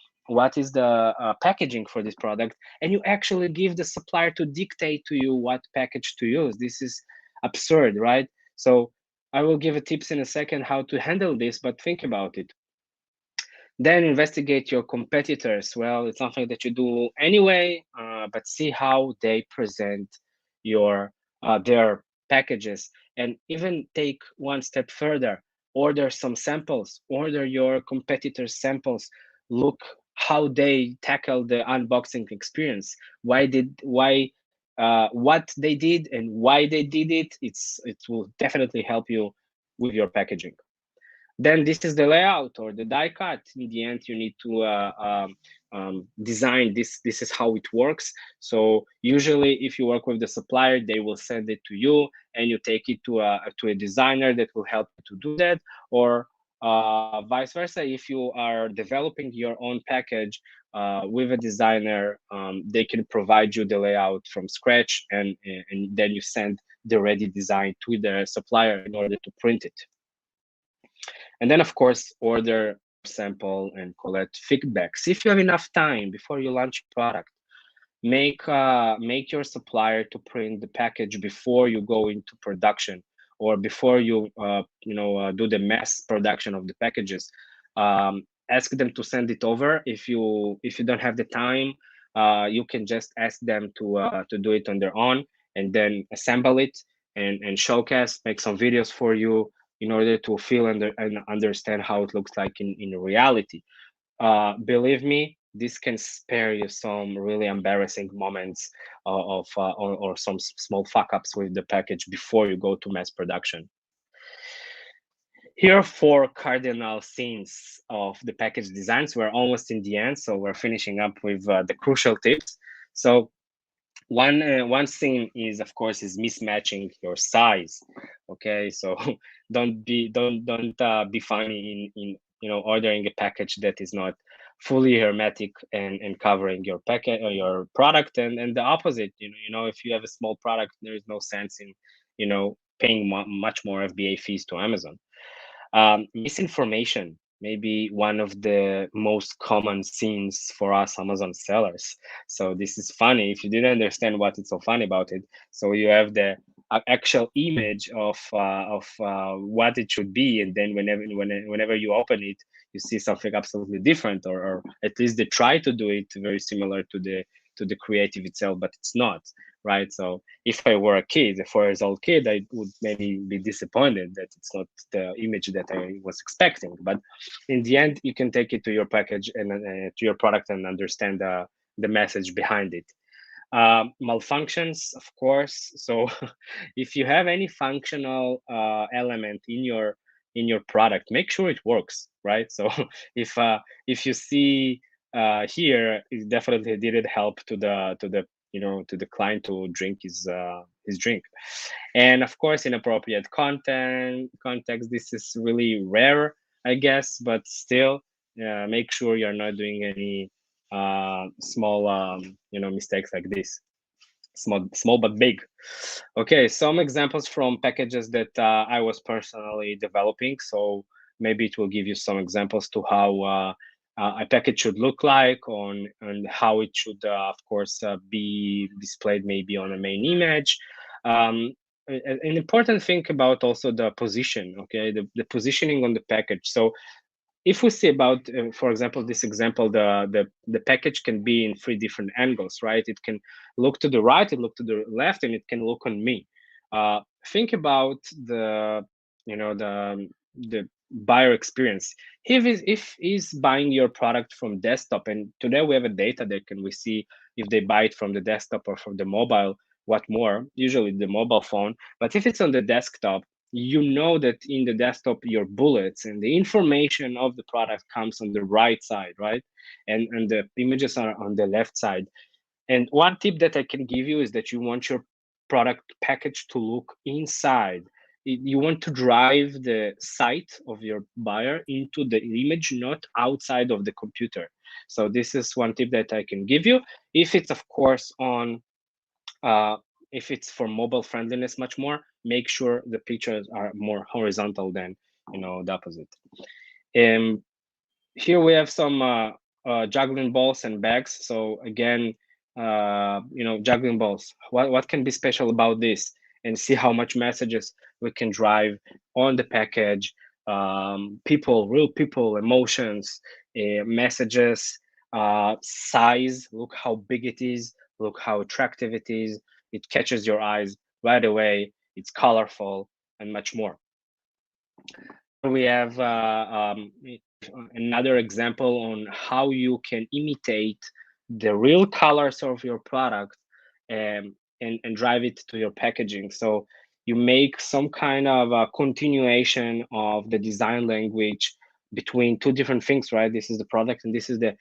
packaging for this product, and you actually give the supplier to dictate to you what package to use. This is absurd, right? So I will give tips in a second how to handle this, but think about it. Then investigate your competitors. Well, it's something that you do anyway, but see how they present their packages, and even take one step further. Order some samples. Order your competitors' samples. Look how they tackle the unboxing experience. What they did and why they did it. It will definitely help you with your packaging. Then this is the layout or the die cut. In the end, you need to design this. This is how it works. So usually, if you work with the supplier, they will send it to you, and you take it to a designer that will help you to do that, or vice versa. If you are developing your own package with a designer, they can provide you the layout from scratch, and then you send the ready design to the supplier in order to print it. And then, of course, order, sample, and collect feedbacks. If you have enough time before you launch your product, make your supplier to print the package before you go into production, or before you do the mass production of the packages. Ask them to send it over. If you don't have the time, you can just ask them to do it on their own, and then assemble it and showcase, make some videos for you in order to feel and understand how it looks like in reality. Believe me, this can spare you some really embarrassing moments or some small fuck ups with the package before you go to mass production. Here are 4 cardinal scenes of the package designs. We're almost in the end, so we're finishing up with the crucial tips. So one scene is, of course, mismatching your size. Okay, so don't be funny in ordering a package that is not fully hermetic and covering your packet or your product, and the opposite. If you have a small product, there is no sense in paying much more FBA fees to Amazon. Misinformation may be one of the most common scenes for us Amazon sellers. So this is funny if you didn't understand what is so funny about it. So you have the actual image of what it should be, and then whenever you open it, you see something absolutely different, or at least they try to do it very similar to the creative itself, but it's not. Right. So if I were a 4-year-old kid, I would maybe be disappointed that it's not the image that I was expecting. But in the end, you can take it to your package and to your product and understand the message behind it. Malfunctions, of course. So if you have any functional element in your product, make sure it works, right? So if you see here, it definitely didn't help to the client to drink his drink. And of course, inappropriate context, this is really rare, I guess, but still, make sure you're not doing any small mistakes like this. Small but big. Okay, some examples from packages that I was personally developing. So maybe it will give you some examples to how a package should look like and how it should, of course, be displayed maybe on a main image. An important thing about also the position, okay, the positioning on the package. So if we see about, for example, this example, the package can be in 3 different angles, right? It can look to the right, it look to the left, and it can look on me. Think about the buyer experience. If he's buying your product from desktop, and today we have a data that we see if they buy it from the desktop or from the mobile, what more, usually the mobile phone. But if it's on the desktop, you know that in the desktop, your bullets and the information of the product comes on the right side, right? And the images are on the left side. And one tip that I can give you is that you want your product package to look inside. You want to drive the sight of your buyer into the image, not outside of the computer. So this is one tip that I can give you. If it's, of course, if it's for mobile friendliness much more, make sure the pictures are more horizontal than the opposite. Here we have some juggling balls and bags. So again, juggling balls. What can be special about this? and see how much messages we can drive on the package. People, real people, emotions, messages, size. Look how big it is. Look how attractive it is. It catches your eyes right away. It's colorful and much more. We have another example on how you can imitate the real colors of your product and drive it to your packaging. So you make some kind of a continuation of the design language between two different things, right? This is the product and this is the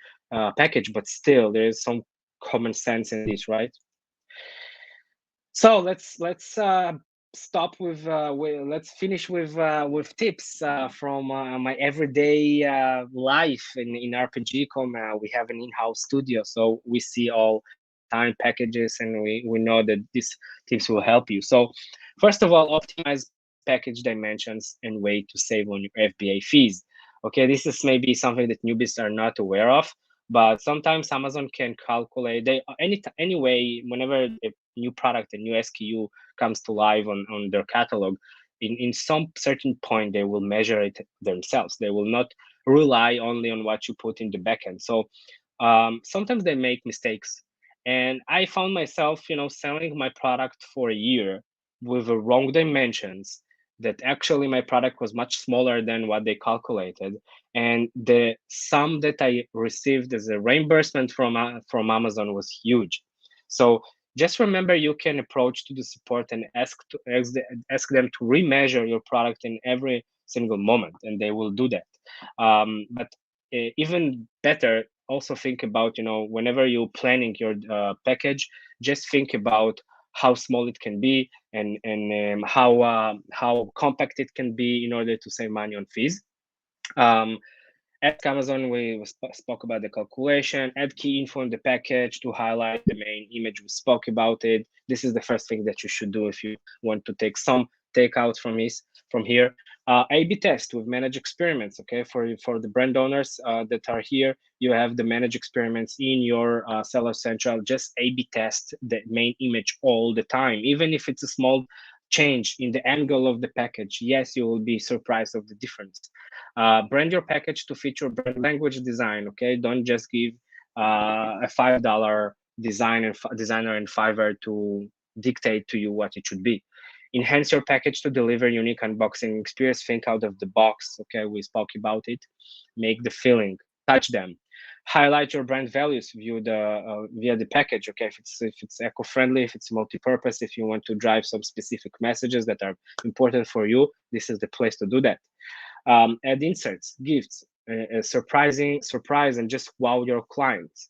package, but still there is some common sense in this, right? So let's stop with let's finish with tips from my everyday life in RPGcom. We have an in-house studio, so we see all time packages, and we know that these tips will help you. So first of all, optimize package dimensions and way to save on your FBA fees. Okay, this is maybe something that newbies are not aware of, but sometimes Amazon can calculate anyway whenever a new product, a new SKU comes to live on their catalog, in some certain point they will measure it themselves. They will not rely only on what you put in the backend. So sometimes they make mistakes, and I found myself, selling my product for a year with the wrong dimensions, that actually my product was much smaller than what they calculated, and the sum that I received as a reimbursement from Amazon was huge. So just remember, you can approach to the support and ask them to remeasure your product in every single moment, and they will do that. But even better, also think about, whenever you're planning your package, just think about how small it can be, and how compact it can be in order to save money on fees. Ask Amazon, we spoke about the calculation. Add key info in the package to highlight the main image. We spoke about it. This is the first thing that you should do if you want to take some takeouts from here. A/B test with managed experiments. Okay, for the brand owners that are here, you have the managed experiments in your Seller Central. Just A/B test the main image all the time, even if it's a small change in the angle of the package. Yes, you will be surprised of the difference. Brand your package to feature brand language design. Okay, don't just give a $5 designer in Fiverr to dictate to you what it should be. Enhance your package to deliver unique unboxing experience. Think out of the box. Okay, we spoke about it. Make the feeling, touch them. Highlight your brand values via the package. Okay, if it's eco-friendly, if it's multi-purpose, if you want to drive some specific messages that are important for you, this is the place to do that. Add inserts, gifts, surprise, and just wow your clients.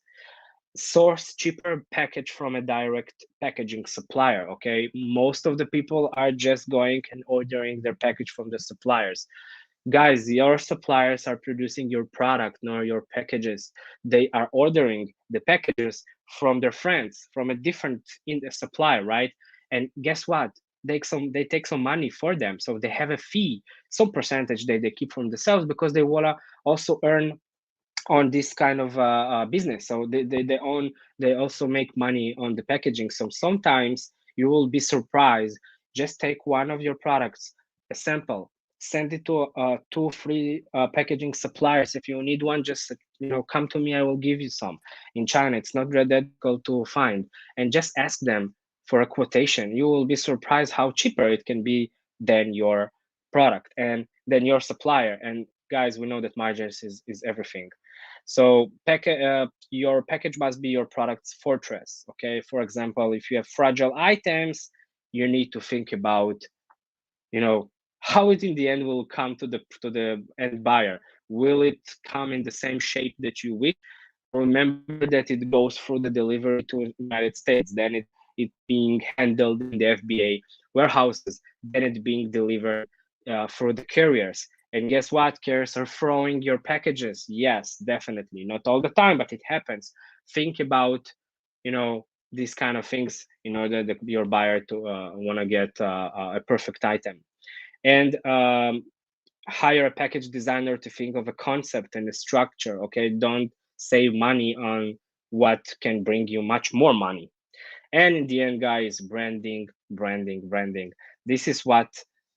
Source cheaper package from a direct packaging supplier. Okay, most of the people are just going and ordering their package from the suppliers. Guys, your suppliers are producing your product, not your packages. They are ordering the packages from their friends, from a different supplier, right? And guess what? They take some money for them, so they have a fee, some percentage they keep from themselves, because they wanna also earn on this kind of business. So they also make money on the packaging. So sometimes you will be surprised. Just take one of your products, a sample, send it to 2-3 packaging suppliers. If you need one, just come to me, I will give you some. In China, it's not that difficult to find, and just ask them for a quotation. You will be surprised how cheaper it can be than your product and than your supplier. And guys, we know that margins is everything. So your package must be your product's fortress. Okay, for example, if you have fragile items, you need to think about, how it in the end will come to the end buyer. Will it come in the same shape that you wish? Remember that it goes through the delivery to the United States, then it being handled in the FBA warehouses, then it being delivered through the carriers. And guess what? Carriers are throwing your packages. Yes, definitely. Not all the time, but it happens. Think about, these kind of things in order that your buyer to want to get a perfect item. And hire a package designer to think of a concept and a structure. Okay, don't save money on what can bring you much more money. And in the end, guys, branding, branding, branding. This is what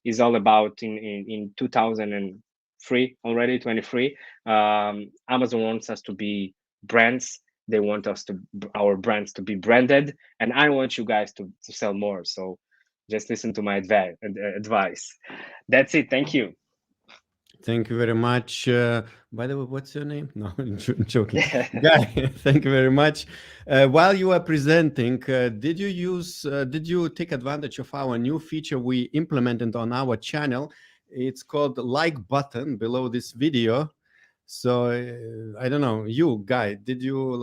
is all about in 2003 already 23. Amazon wants us to be brands. They want us to our brands to be branded, and I want you guys to sell more. So just listen to my advice. That's it. Thank you. Thank you very much. By the way, what's your name? No, I'm joking. Guy, thank you very much. While you were presenting, did you take advantage of our new feature we implemented on our channel? It's called the like button below this video. So I don't know, you, Guy, did you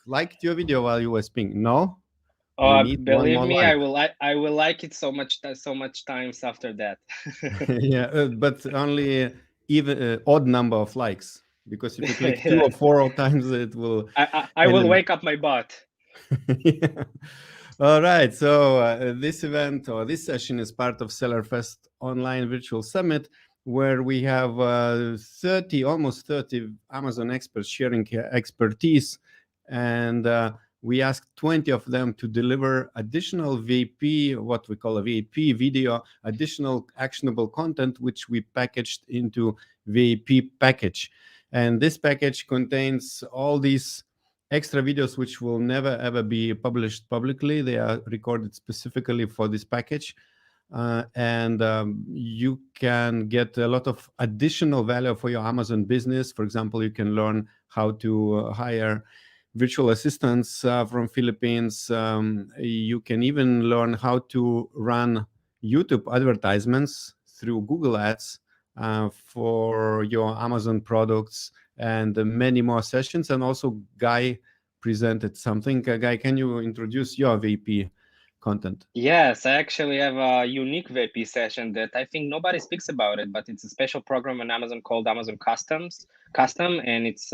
liked your video while you were speaking? No? We need one Believe more me, like. I will like it so much times after that. Yeah, but only even odd number of likes, because if you click 2 Yeah. or 4 times, it will I will wake up my bot. Yeah. All right, so this event or this session is part of SellerFest Online Virtual Summit, where we have almost 30 Amazon experts sharing expertise, and we asked 20 of them to deliver additional VAP, what we call a VAP video, additional actionable content, which we packaged into VAP package. And this package contains all these extra videos which will never ever be published publicly. They are recorded specifically for this package. And you can get a lot of additional value for your Amazon business. For example, you can learn how to hire virtual assistants from Philippines. You can even learn how to run YouTube advertisements through Google Ads for your Amazon products, and many more sessions. And also Guy presented something. Guy, can you introduce your VP content? Yes, I actually have a unique VP session that I think nobody speaks about it, but it's a special program on Amazon called Amazon Custom, and it's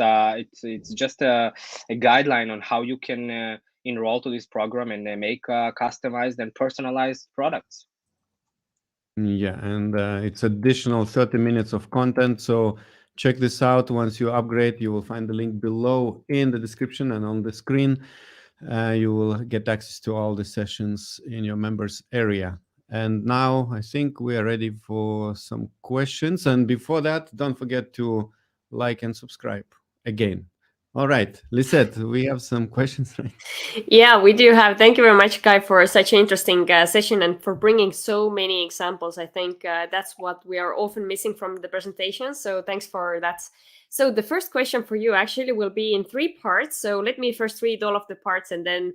just a guideline on how you can enroll to this program and make customized and personalized products. Yeah, and it's additional 30 minutes of content. So check this out. Once you upgrade, you will find the link below in the description and on the screen. You will get access to all the sessions in your members area. And now I think we are ready for some questions. And before that, don't forget to like and subscribe again. All right, Lisette, we have some questions, right? Yeah, we do have. Thank you very much, Guy, for such an interesting session and for bringing so many examples. I think that's what we are often missing from the presentation. So thanks for that. So the first question for you actually will be in 3 parts. So let me first read all of the parts, and then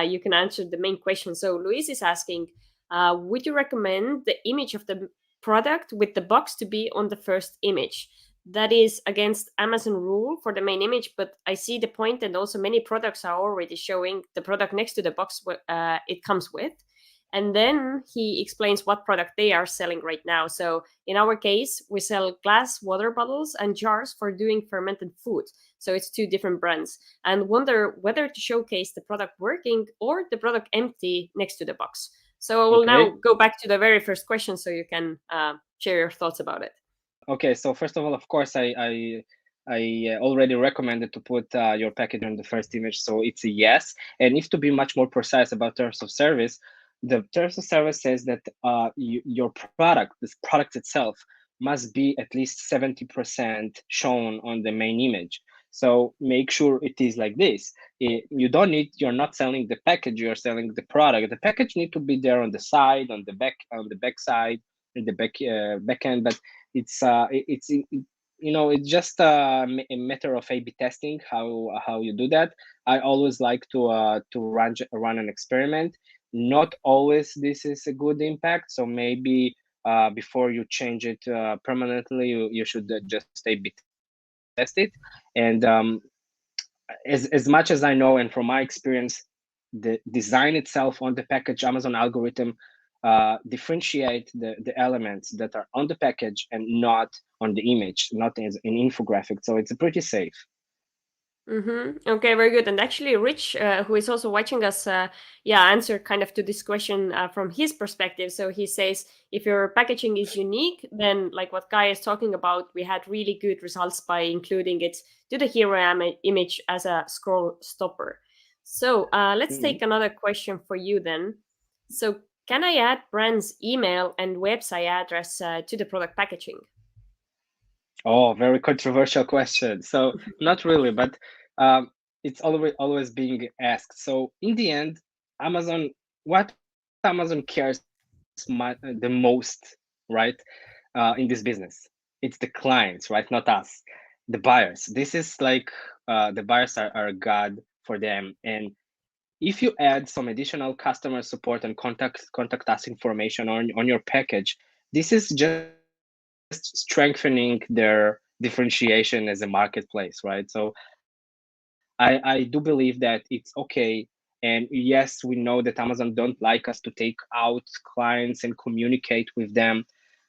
you can answer the main question. So Luis is asking, would you recommend the image of the product with the box to be on the first image? That is against Amazon rule for the main image, but I see the point, and also many products are already showing the product next to the box it comes with. And then he explains what product they are selling right now. So in our case, we sell glass water bottles and jars for doing fermented food. So it's 2 different brands, and wonder whether to showcase the product working or the product empty next to the box. So I will now go back to the very first question so you can share your thoughts about it. Okay, so first of all, of course, I already recommended to put your package on the first image, so it's a yes. And if to be much more precise about terms of service, the terms of service says that your product, this product itself, must be at least 70% shown on the main image. So make sure it is like this. You're not selling the package, you're selling the product. The package need to be there on the side, on the back side, in the back end, but it's just a matter of A/B testing how you do that. I always like to run an experiment. Not always this is a good impact, so maybe before you change it permanently, you should just A/B test it. And as much as I know, and from my experience, the design itself on the package, Amazon algorithm differentiate the elements that are on the package and not on the image, not as an infographic. So it's pretty safe. Okay, very good. And actually, Rich, who is also watching us, answered kind of to this question from his perspective. So he says, if your packaging is unique, then like what Guy is talking about, we had really good results by including it to the hero image as a scroll stopper. So let's Mhm. take another question for you then. So can I add brand's email and website address to the product packaging? Oh, very controversial question. So not really, but um, it's always being asked. So in the end, Amazon, what Amazon cares the most, right, in this business, it's the clients, right, not us, the buyers. This is like the buyers are God for them, and if you add some additional customer support and contact us information on your package, this is just strengthening their differentiation as a marketplace, right? So I do believe that it's okay. And yes, we know that Amazon don't like us to take out clients and communicate with them.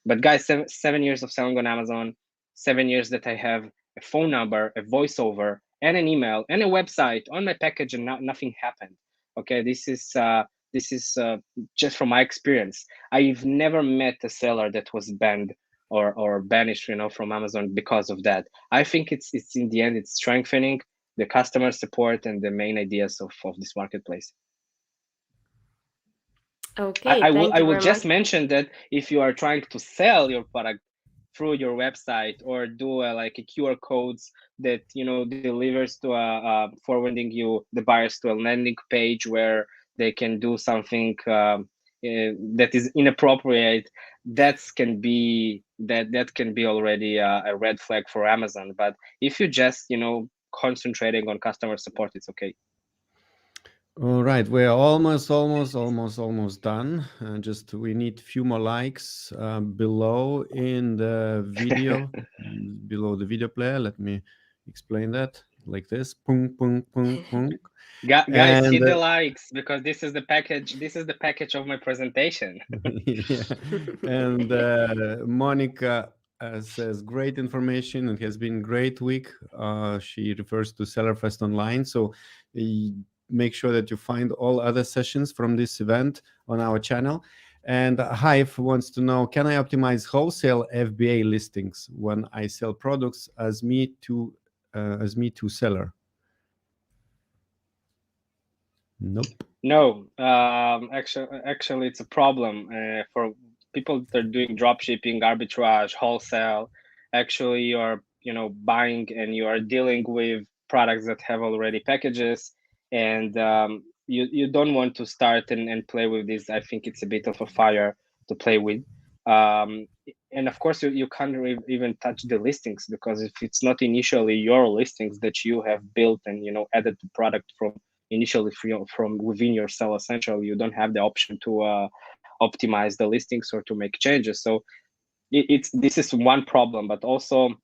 But guys, 7 years of selling on Amazon, 7 years that I have a phone number, a voiceover, and an email and a website on my package, and nothing happened. Okay, this is just from my experience. I've never met a seller that was banned or banished, from Amazon because of that. I think it's in the end it's strengthening the customer support and the main ideas of this marketplace. Okay, thank I you will very just much. mention that if you are trying to sell your product through your website or do like a QR codes that delivers to forwarding you the buyers to a landing page where they can do something that is inappropriate, that can be already a red flag for Amazon. But if you just concentrating on customer support, it's okay. All right, we're almost done. Just we need few more likes below in the video, below the video player. Let me explain that like this. Pung, pung, pung, pung. Guys, And hit the likes because this is the package. This is the package of my presentation. yeah. And Monica says great information. It has been great week. She refers to SellerFest Online. So make sure that you find all other sessions from this event on our channel. And Hive wants to know, can I optimize wholesale FBA listings when I sell products as me too seller? Nope. No, actually, it's a problem for people that are doing drop shipping, arbitrage, wholesale. Actually, you are buying and you are dealing with products that have already packages, and you don't want to start and play with this. I think it's a bit of a fire to play with. Um, and of course, you can't even touch the listings, because if it's not initially your listings that you have built and added the product from initially from within your Seller Central, you don't have the option to optimize the listings or to make changes. So this is one problem, but also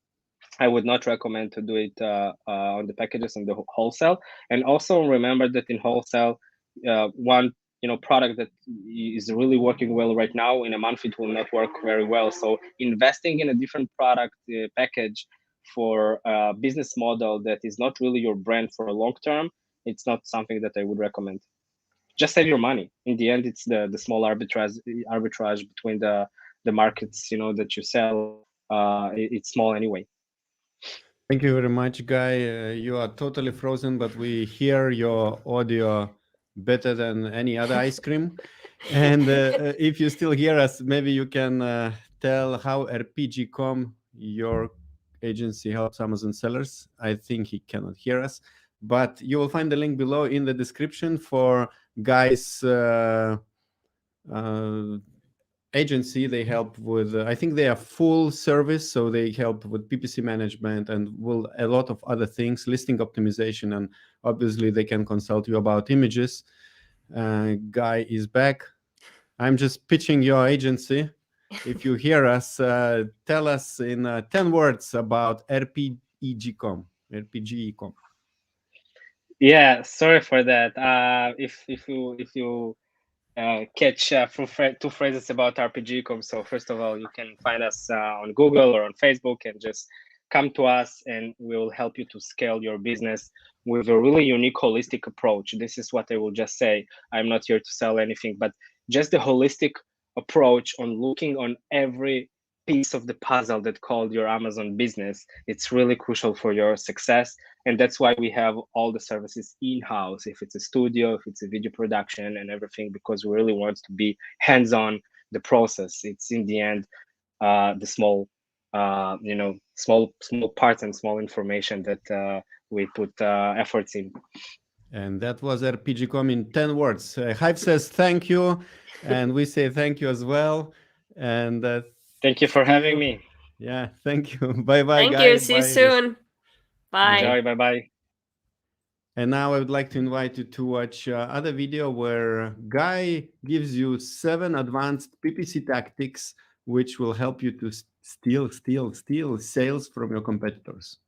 I would not recommend to do it on the packages and the wholesale. And also remember that in wholesale, one product that is really working well right now, in a month it will not work very well. So investing in a different product package for a business model that is not really your brand for a long term, it's not something that I would recommend. Just save your money. In the end, it's the small arbitrage between the markets that you sell. It's small anyway. Thank you very much, Guy. You are totally frozen, but we hear your audio better than any other ice cream. And if you still hear us, maybe you can tell how RPG.com, your agency, helps Amazon sellers. I think he cannot hear us, but you will find the link below in the description for Guy's agency. They help with I think they are full service, so they help with PPC management and will a lot of other things, listing optimization, and obviously they can consult you about images. Guy is back. I'm just pitching your agency. If you hear us, tell us in 10 words about RPG.com. RPG.com. Yeah, sorry for that. If you catch two phrases about RPG.com. So first of all, you can find us on Google or on Facebook, and just come to us, and we will help you to scale your business with a really unique, holistic approach. This is what I will just say. I'm not here to sell anything, but just the holistic approach on looking on every piece of the puzzle that called your Amazon business. It's really crucial for your success. And that's why we have all the services in-house, if it's a studio, if it's a video production and everything, because we really want to be hands-on the process. It's in the end, the small, small parts and small information that we put efforts in. And that was RPGcom in 10 words. Hive says thank you, and we say thank you as well. And thank you for having me. Yeah, thank you. Bye-bye, Thank guys. you. See you soon. Bye. Enjoy. Bye-bye. And now I would like to invite you to watch other video where Guy gives you 7 advanced PPC tactics which will help you to steal sales from your competitors.